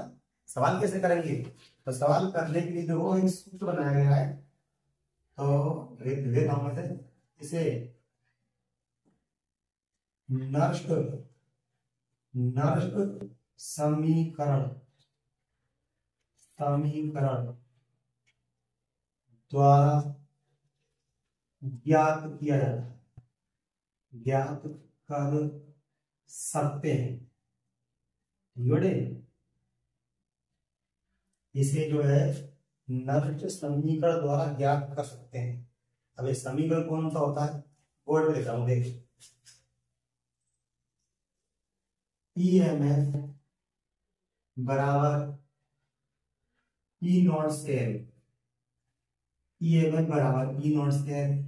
Speaker 1: सवाल कैसे करेंगे? तो सवाल करने के लिए देखो एक सूत्र बनाया गया है, तो लेता हूं मैं इसे, नर्स्ट समीकरण द्वारा ज्ञात किया जाता है, ज्ञात कर सकते हैं। बड़े इसे जो है नर्स्ट समीकरण द्वारा ज्ञात कर सकते हैं। अब ये समीकरण कौन सा होता है? बोर्ड पे लिखा हूं, देख, ईएमएफ बराबर ई नॉट सेल, ईएमएफ बराबर ई नॉट सेल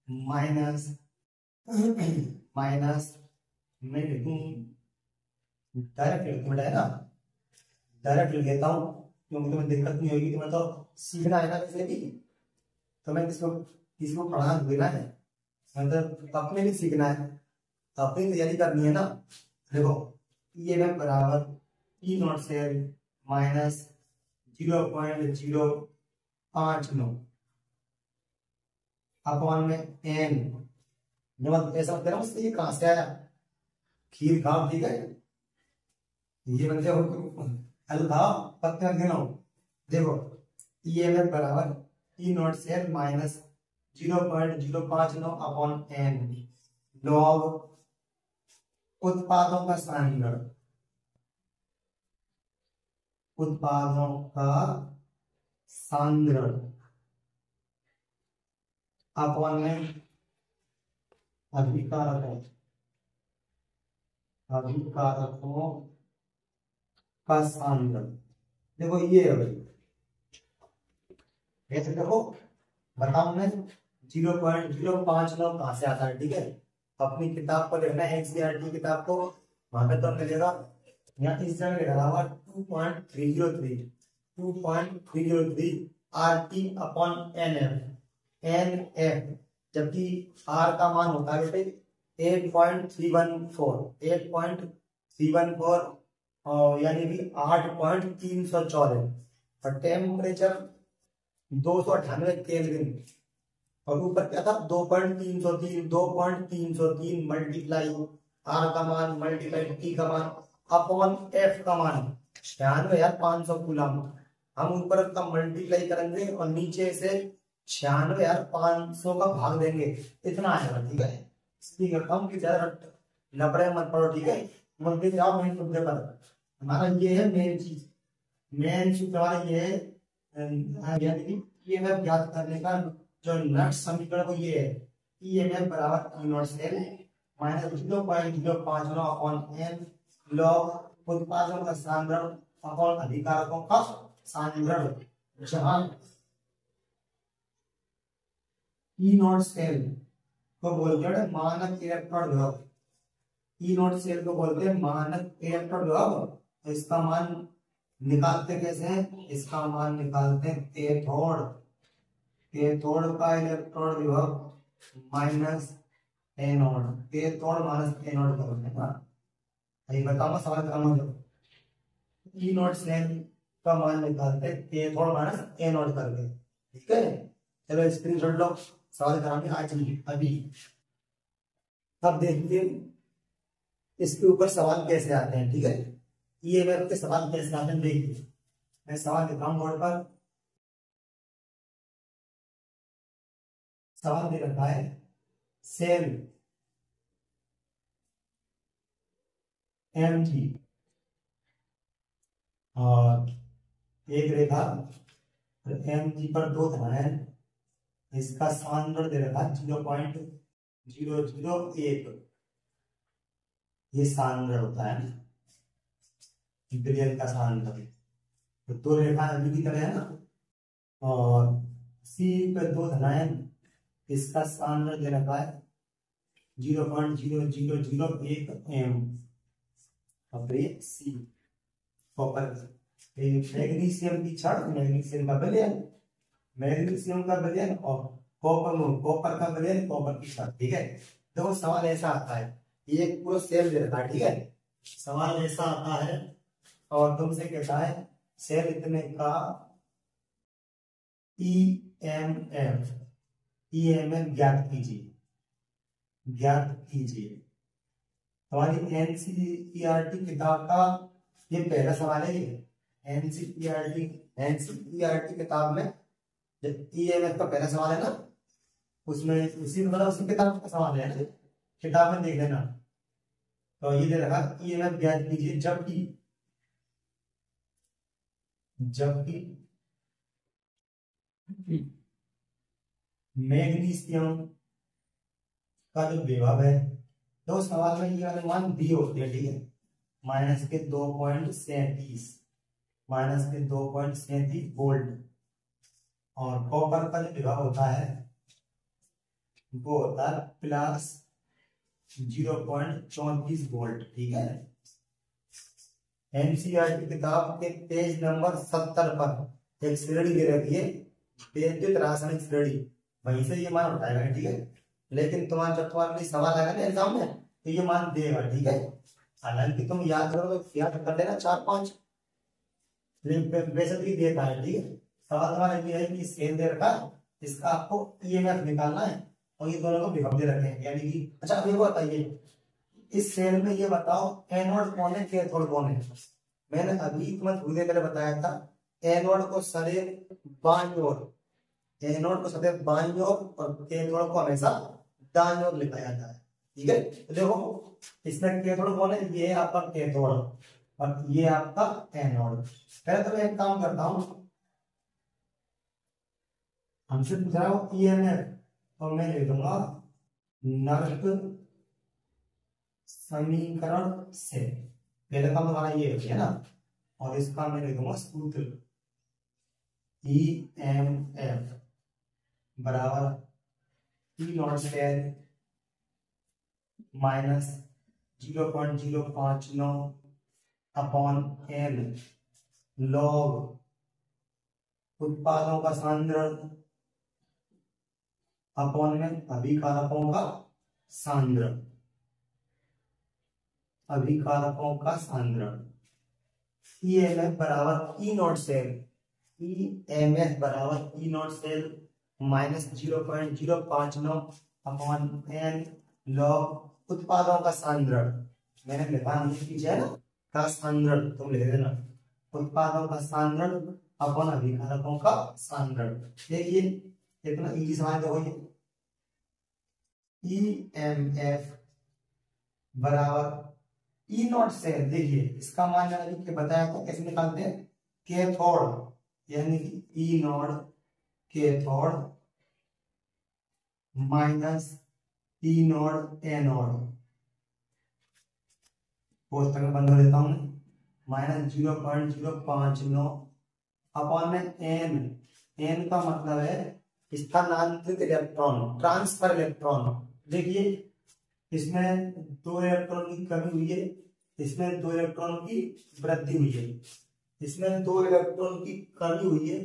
Speaker 1: माइनस मैं लिखूं डायरेक्ट लिखूं, है ना, डायरेक्ट लिख देता हूं क्योंकि तुम्हें दिक्कत नहीं होगी, तुम्हें तो सीखना है ना वैसे भी, तो मैं किसको पढ़ा देना है, मतलब अपने भी सीखना है, अपनी तैयारी करनी है ना। देखो ईएमएफ बराबर E naught cell minus 0.059 upon में एन, जब ऐसा मत करो ये कहां से आया, खीर खाओ, ठीक है, ये बनते हो हल खाओ, पत्ते रख देना। देखो ईएमएफ बराबर E naught cell minus 0.059 upon n log उत्पादों का सांद्रण, उत्पादों का सांद्रण अपॉन में अभिकारकों का सांद्रण। देखो ये है भाई, ऐसे देखो बताऊं मैं 0.059 कहां से आता है, ठीक है, अपनी किताब पर देखना, एनसीईआरटी किताब को, वहां पे तो मिलेगा, यहाँ इस जगह लिखा हुआ 2.303 RT अपॉन NF, जबकि R का मान होता है बेटे 8.314 यानी कि 8.314 और टेम्परेचर 298 केल्विन, और ऊपर क्या था 2.303 मल्टीप्लाई R का मान मल्टीप्लाई T का मान अपॉन F का मान 96,500 कूलम। हम ऊपर का मल्टीप्लाई करेंगे और नीचे से 96,500 का भाग देंगे, इतना आएगा, ठीक है। इसलिए कम की ज्यादा नबरे मत पड़ो, ठीक है, मुद्दे जाओ मेन मुद्दे पर। हमारा ये है मेन चीज, मेन चीज हमारा ये है, यानी कि ईएमएफ ज्ञात करने का जो नेक्स्ट समीकरण को ये है, ईएमएफ बराबर E naught cell minus 0.059 upon n log उत्पादों का सांद्रण अपॉन अभिकारकों का सांद्रण, जहां ई नॉट सेल को बोलते हैं मानक इलेक्ट्रॉन विभव, ई नॉट सेल को बोलते हैं मानक इलेक्ट्रॉन विभव। तो इसका मान निकालते कैसे हैं? इसका मान निकालते हैं कैथोड का इलेक्ट्रॉन विभव minus anode, cathode minus anode करते हैं। ये बताओ सवाल कराना, जब ई नॉट सेल का मान निकालते हैं कैथोड माइनस एनोड करके, ठीक है। चलो स्क्रीनशॉट लो, सवाल कराने आज अभी। अब देखिए इसके ऊपर सवाल कैसे आते हैं, ठीक है, ईएमएफ के सवाल कैसे आते हैं देखिए। मैं सवाल लिख रहा हूं बोर्ड पर, सवाल दे रखा है सेल एमजी और एक रेखा एमजी पर दो धाराएं, इसका सांद्रण दे रखा 0.001, ये सांद्रण होता है विलयन का सांद्रण, तो दो रेखा अभी की तरह है ना, और सी पे दो धनायन, इसका स्थान दे रखा है 0.0001 अब ये सी कॉपर। मैग्नीशियम की छड़, मैग्नीशियम का विलयन, मैग्नीशियम का विलयन और कॉपर का विलयन, कॉपर की छड़। ठीक है, देखो सवाल ऐसा आता है, ये एक पूरा सेल दे रखा है। ठीक है, सवाल ऐसा आता है और तुमसे कहता है सेल इतने का ईएमएफ ज्ञात कीजिए, ज्ञात कीजिए। हमारी एनसीईआरटी किताब का ये पहला सवाल है। ये एनसीईआरटी किताब में जब ईएमएफ का पहला सवाल है ना, उसमें उसी मतलब उसी किताब का सवाल है ना, किताब में देख लेना। तो ये दे रखा ईएमएफ ज्ञात कीजिए जबकि मैग्नीशियम का जो विभव है, तो सवाल में ये वाले मान दिए होते हैं। ठीक है, -2.37 वोल्ट, और कॉपर का जो विभव होता है वो होता है +0.34 वोल्ट। ठीक है, एनसीईआरटी किताब के पेज नंबर 70 पर एक श्रेणी दे रखी है, विद्युत रासायनिक श्रेणी, वहीं से ये मान उठाएगा। ठीक है, लेकिन तुम्हारा जब तुम्हारे सवाल आएगा ना एग्जाम में तो ये मान देगा। ठीक है, हालांकि तुम याद करो तो याद कर लेना 4-5, लेकिन वैसे भी देता है। ठीक है, सवाल हमारा ये है कि सेल दे रखा, इसका आपको ईएमएफ निकालना है और ये दोनों को विभव दे रखे हैं, यानी कि अच्छा अब ये बताइए इस सेल में ये बताओ एनोड कौन है, कैथोड कौन है। मैंने अभी तुम्हें थोड़ी देर पहले बताया था एनोड को सदैव बाईं ओर, एनोड को सदैव बाईं ओर और कैथोड को हमेशा दाईं ओर लिखा जाता है। ठीक है, तो देखो इसमें कैथोड कौन है, ये आपका कैथोड और ये आपका एनोड। पहले तो मैं एक काम करता हूं, हमसे पूछ रहा हूं ईएमएफ, तो मैं लिख दूंगा नर्क समीकरण से, पहले काम हमारा ये है ना, और इसका मैं लिख दूंगा सूत्र ईएमएफ बराबर E naught square -0.059 upon n log उत्पादों का सांद्रण अपॉन में अभिकारकों का सांद्रण, अभिकारकों का सांद्रण। ईएमएफ बराबर ई नॉट सेल, ईएमएफ बराबर E naught cell -0.059 upon n log उत्पादों का सांद्रण। मैंने लिखा पीछे है ना का सांद्रण, तुम लिख देना उत्पादों का सांद्रण अपॉन अभिकारकों का सांद्रण। देखिए इतना इजी सवाल तो ये ईएमएफ बराबर ई नॉट सेल, देखिए इसका मान मैंने बताया था कैसे निकालते हैं, कैथोड यानी कि E naught cathode minus E naught anode, कोष्टक में बंद कर देता हूं, -0.059 अपॉन में एन, एन का मतलब है स्थानांतरित इलेक्ट्रॉन, ट्रांसफर इलेक्ट्रॉन। देखिए इसमें 2 इलेक्ट्रॉन की कमी हुई है, इसमें 2 इलेक्ट्रॉन की वृद्धि हुई है, इसमें 2 इलेक्ट्रॉन की कमी हुई है,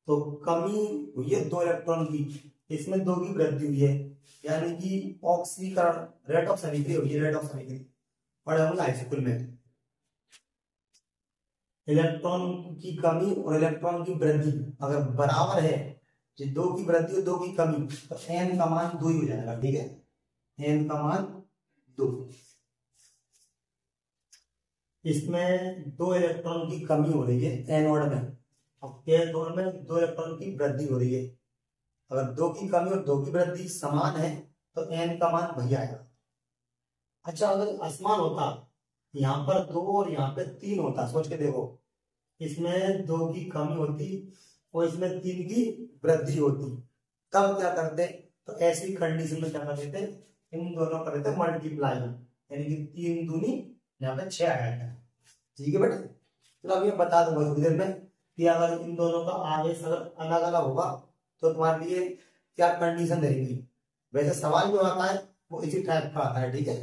Speaker 1: तो कमी हुई है 2 इलेक्ट्रॉन की, इसमें 2 की वृद्धि हुई है, यानी कि ऑक्सीकरण, रेट ऑफ समीकरण हुई है, रेट ऑफ समीकरण पढ़े होंगे हाई स्कूल में। इलेक्ट्रॉन की कमी और इलेक्ट्रॉन की वृद्धि अगर बराबर है, जो 2 की वृद्धि और 2 की कमी, तो एन का मान 2 ही हो जाएगा। ठीक है, एन का मान 2। इसमें 2 इलेक्ट्रॉन की कमी हो रही है एनोड में, और कैथोड में 2 इलेक्ट्रॉन की वृद्धि हो रही है। अगर 2 की कमी और 2 की वृद्धि समान है तो एन का मान वही आएगा। अच्छा अगर असमान होता, यहाँ पर 2 और यहाँ पे 3 होता, सोच के देखो, इसमें 2 की कमी होती और इसमें 3 की वृद्धि होती, तब क्या करते, तो ऐसी कंडीशन में क्या कर देते, इन दोनों कर देते मल्टीप्लाई, यानी कि 3 दूनी यहाँ पे 6 आ जाता है। ठीक है बेटा, चलो अब ये बता दूंगा थोड़ी देर में कि अगर इन दोनों का आवेश अगर अलग अलग होगा तो तुम्हारे लिए क्या कंडीशन रहेगी। वैसे सवाल जो आता है वो इसी टाइप का आता है, ठीक है,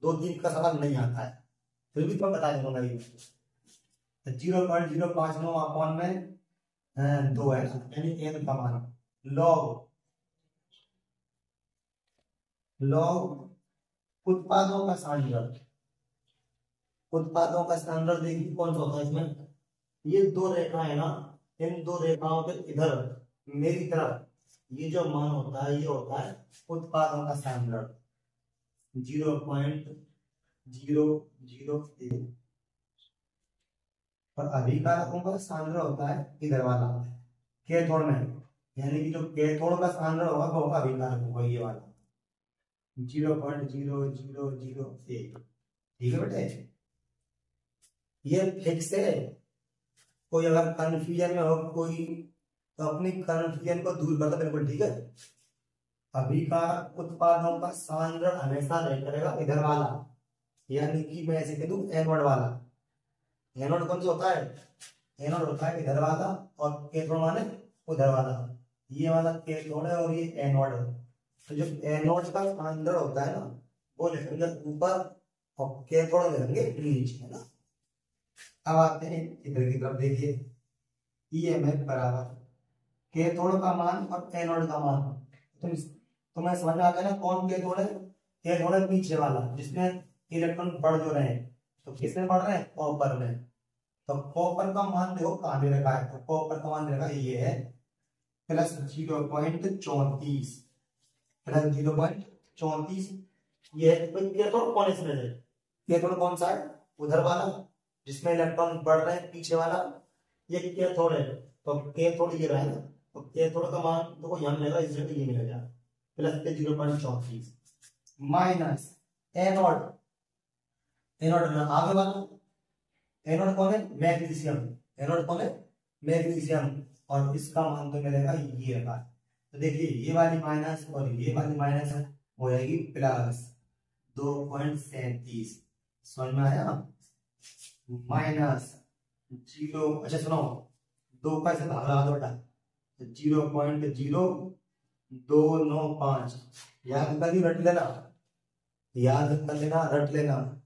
Speaker 1: 2-3 का सवाल नहीं आता है, फिर भी तो बता दूंगा ये। 0.059 अपॉन में 2 है, यानी n का मान। लॉग उत्पादों का सांद्रण, उत्पादों का सांद्रण देखिए कौन सा होता है इसमें, ये 2 रेखा है ना, इन 2 रेखाओं के इधर मेरी तरफ ये जो मान होता है ये होता है उत्पादों का सांद्रण 0.008 और अभिकारकों का सांद्रण होता है इधर वाला कैथोड में, यानी कि जो कैथोड का सांद्रण होगा वो होगा अभिकारकों का ये वाला 0.0001। ठीक है बेटे, ये फिक्स है। कोई अगर कंफ्यूजन में हो कोई तो अपनी कंफ्यूजन को दूर करता बिल्कुल, ठीक है। अभिकारक उत्पादों का सांद्रण हमेशा रह करेगा इधर वाला, यानी कि मैं ऐसे कह दूं एनोड वाला। एनोड कौन सा होता है, एनोड होता है इधर वाला और कैथोड माने उधर वाला। ये वाला कैथोड है और ये एनोड है। तो जो एनोड का सांद्रण होता है ना वो लिखेंगे ऊपर और कैथोड लिखेंगे नीचे, है ना। अब आते हैं इधर की तरफ, देखिए ईएमएफ बराबर कैथोड का मान और एनोड का मान। तुम्हें समझ में आ गया ना कौन कैथोड है, कैथोड है पीछे वाला जिसमें इलेक्ट्रॉन बढ़ जो रहे हैं, तो किसमें बढ़ रहे हैं, कॉपर में। तो कॉपर का मान देखो कहां दे रखा है, तो कॉपर का मान दे रखा है ये है +0.34, +0.34। ये कैथोड कौन इसमें है, कैथोड कौन सा है, उधर वाला जिसमें इलेक्ट्रॉन बढ़ रहे हैं पीछे वाला, ये कैथोड है। तो कैथोड ये रहा है, तो कैथोड का मान देखो यहाँ मिलेगा, इस जगह ये मिलेगा +0.34 माइनस एनोड, एनोड में आगे वाला, एनोड कौन है, मैग्नीशियम, एनोड कौन है, मैग्नीशियम, और इसका मान तो मिलेगा ये रखा। तो देखिए ये वाली माइनस और ये वाली माइनस हो जाएगी +2.37। समझ में आया, -0, अच्छा सुनो 2 का से भाग लगा दो बेटा, 0.0295 याद कर रट लेना, याद कर लेना, रट लेना।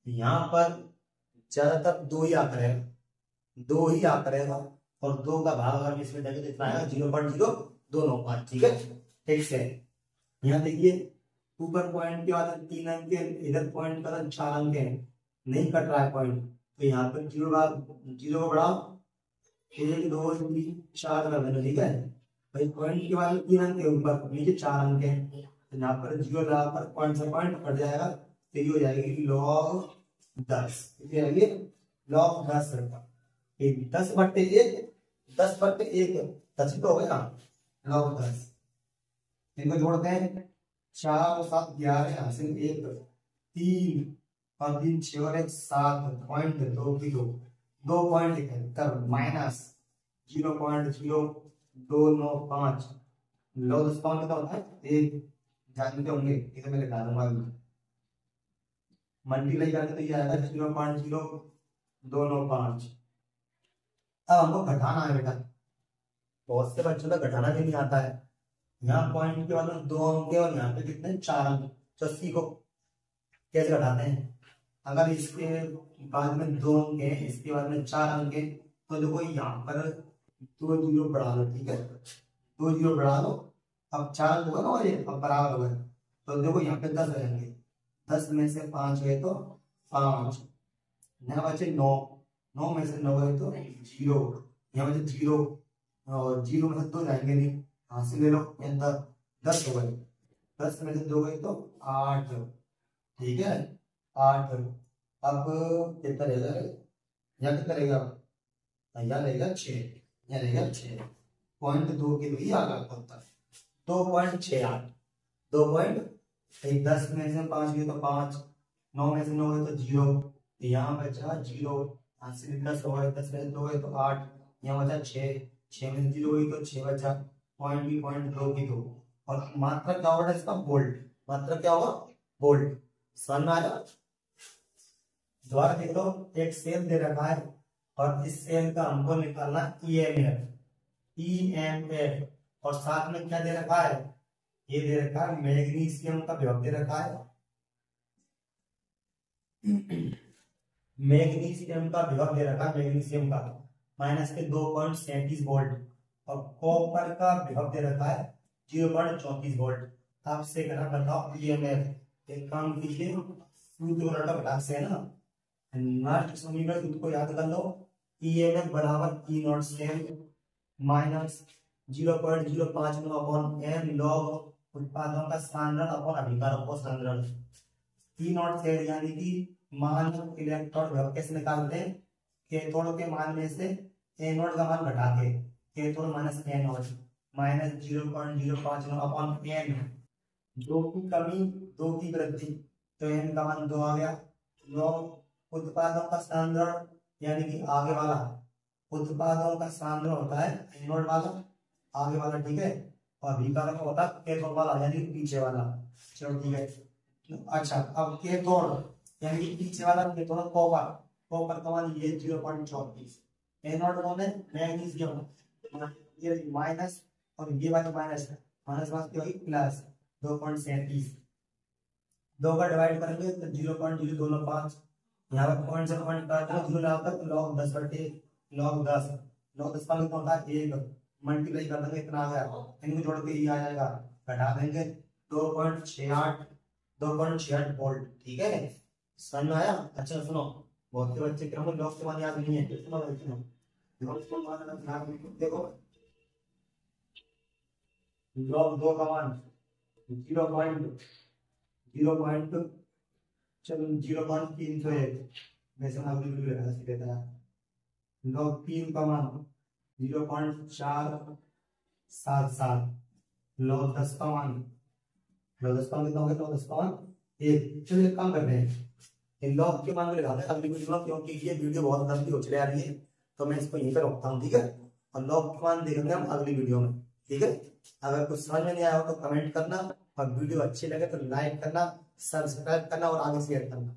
Speaker 1: यहाँ पर ज्यादातर 2 ही आता रहेगा, 2 ही आता रहेगा, और 2 का भाग अगर इसमें देंगे तो इतना आएगा 0.0295। ठीक है, ठीक है। यहाँ देखिए ऊपर पॉइंट के बाद 3 अंक के, इधर पॉइंट का 4 अंक है, नहीं कट रहा है पॉइंट, तो यहाँ पर 0 बढ़ाओ 1 2 3 4 कर देना। ठीक है भाई, पॉइंट के बाद 3 अंक है, ऊपर नीचे 4 अंक है, तो यहाँ पर 0 लगा पर पॉइंट से पॉइंट कट जाएगा, तो ये हो जाएगी log 10। कितनी log 10 10/1, 10/1 10 तो हो गया log 10। इनको जोड़ते हैं 4 और 7 11 हासिल 1 3 और 3 6 और 1 7.2 किलो 2.71 माइनस 0.0295। लॉग 10 पाउंड कितना होता है, 1 जानते होंगे, इसे मैं लिखा दूंगा, मल्टीप्लाई करके तो ये आएगा 0.0295। अब हमको घटाना है बेटा, बहुत से बच्चों का घटाना भी नहीं आता है। यहाँ पॉइंट के बाद में 2 अंक और यहाँ पे कितने 4 अंक, तो सीखो कैसे घटाते हैं। अगर इसके बाद में 2 अंक है, इसके बाद में 4 अंक है, तो देखो यहाँ पर 2 0 बढ़ा लो। ठीक है, 2 0 बढ़ा लो, अब 4 अंक होगा ना, और ये अब बराबर होगा, तो देखो यहाँ पे 10 रहेंगे, 10 में से 5 है तो 5, यहाँ बचे 9, 9 में से 9 है तो 0, यहाँ बचे 0 और 0 में से 2 जाएंगे नहीं, हाँ से ले लो, 10 हो गए, 10 में से 2 गए तो 8। ठीक है 8। अब कितना रहेगा, यहाँ कितना रहेगा, यहाँ रहेगा 6, यहाँ रहेगा 6.2 के लिए आगे होता है 2.68, 10 में से 5 गए तो 5, 9 में से 9 गए तो 0, यहाँ बचा 0, 10 हो गए, 10 में से 2 गए तो 8, यहाँ बचा 6, 6 में से 0 गई तो 6 बचा, पॉइंट 2 की 2, और मात्रा क्या होगा इसका, वोल्ट, मात्रा क्या होगा, वोल्ट। समझ में आया, दोबारा देख लो, एक सेल दे रखा है और इस सेल का हमको निकालना ईएमएफ और साथ में क्या दे रखा है, ये दे रखा है मैग्नीशियम का विभव दे रखा है, मैग्नीशियम का विभव दे रखा है, मैग्नीशियम का -2.37 वोल्ट और कॉपर का विभव दे रखा है 0.34 वोल्ट। आपसे कहना बताओ ईएमएफ। एक काम कीजिए, सूत्र घटाव से है ना, लास्ट समीकरण सूत्र को याद कर लो। ईएमएफ बराबर E naught cell minus 0.059 upon m log उत्पादों का सांद्रण अपॉन अभिकारकों को सांद्रण। ई नॉट सेल यानी कि मान इलेक्ट्रॉन विभव कैसे निकालते हैं, कैथोड के मान में से एनोड का मान घटा के, cathode minus anode minus 0.059 upon n, दो की कमी दो की वृद्धि, तो एन का मान 2 आ गया। लॉग उत्पादों का सांद्रण यानी कि आगे वाला, उत्पादों का सांद्रण होता है एनोड वाला आगे वाला, ठीक है, और अभिकारक होता है कैथोड वाला यानी कि पीछे वाला। चलो ठीक है, अच्छा अब कैथोड यानी कि पीछे वाला कैथोड कॉपर, कॉपर का मान ये 0.34, एनोड कौन है मैग्नीशियम, ये माइनस और ये वाला माइनस है, माइनस क्या होगी प्लस 2.37, 2 का डिवाइड करेंगे तो 0.025, यहाँ पर पॉइंट से पॉइंट काटना 0 लाकर तो log 10 बटे log 10, log 10 का कितना होता है 1, मल्टीप्लाई कर देंगे इतना आ गया, इनको जोड़ के ये आ जाएगा, घटा देंगे 2.68 वोल्ट, ठीक है, समझ में आया। अच्छा सुनो, बहुत से बच्चे क्रम लॉग के मान याद नहीं है, देखो log 2 का मान 0.301 वैसे अगली वीडियो लगा सकते हैं। log 3 का मान 0.477, log 10 का मान, log 10 का मान कितना हो गया, log 10 का मान 1। चलिए एक काम करते हैं, लॉग के मान को लिखा है अगली वीडियो में, क्योंकि ये वीडियो बहुत लंबी हो चली आ रही है, तो मैं इसको यहीं पे रोकता हूँ, ठीक है, और लॉग के मान देखेंगे हम अगली वीडियो में, ठीक है। अगर कुछ समझ में नहीं आया हो तो कमेंट करना, और वीडियो अच्छी लगे तो लाइक करना, सब्सक्राइब करना और आगे शेयर करना।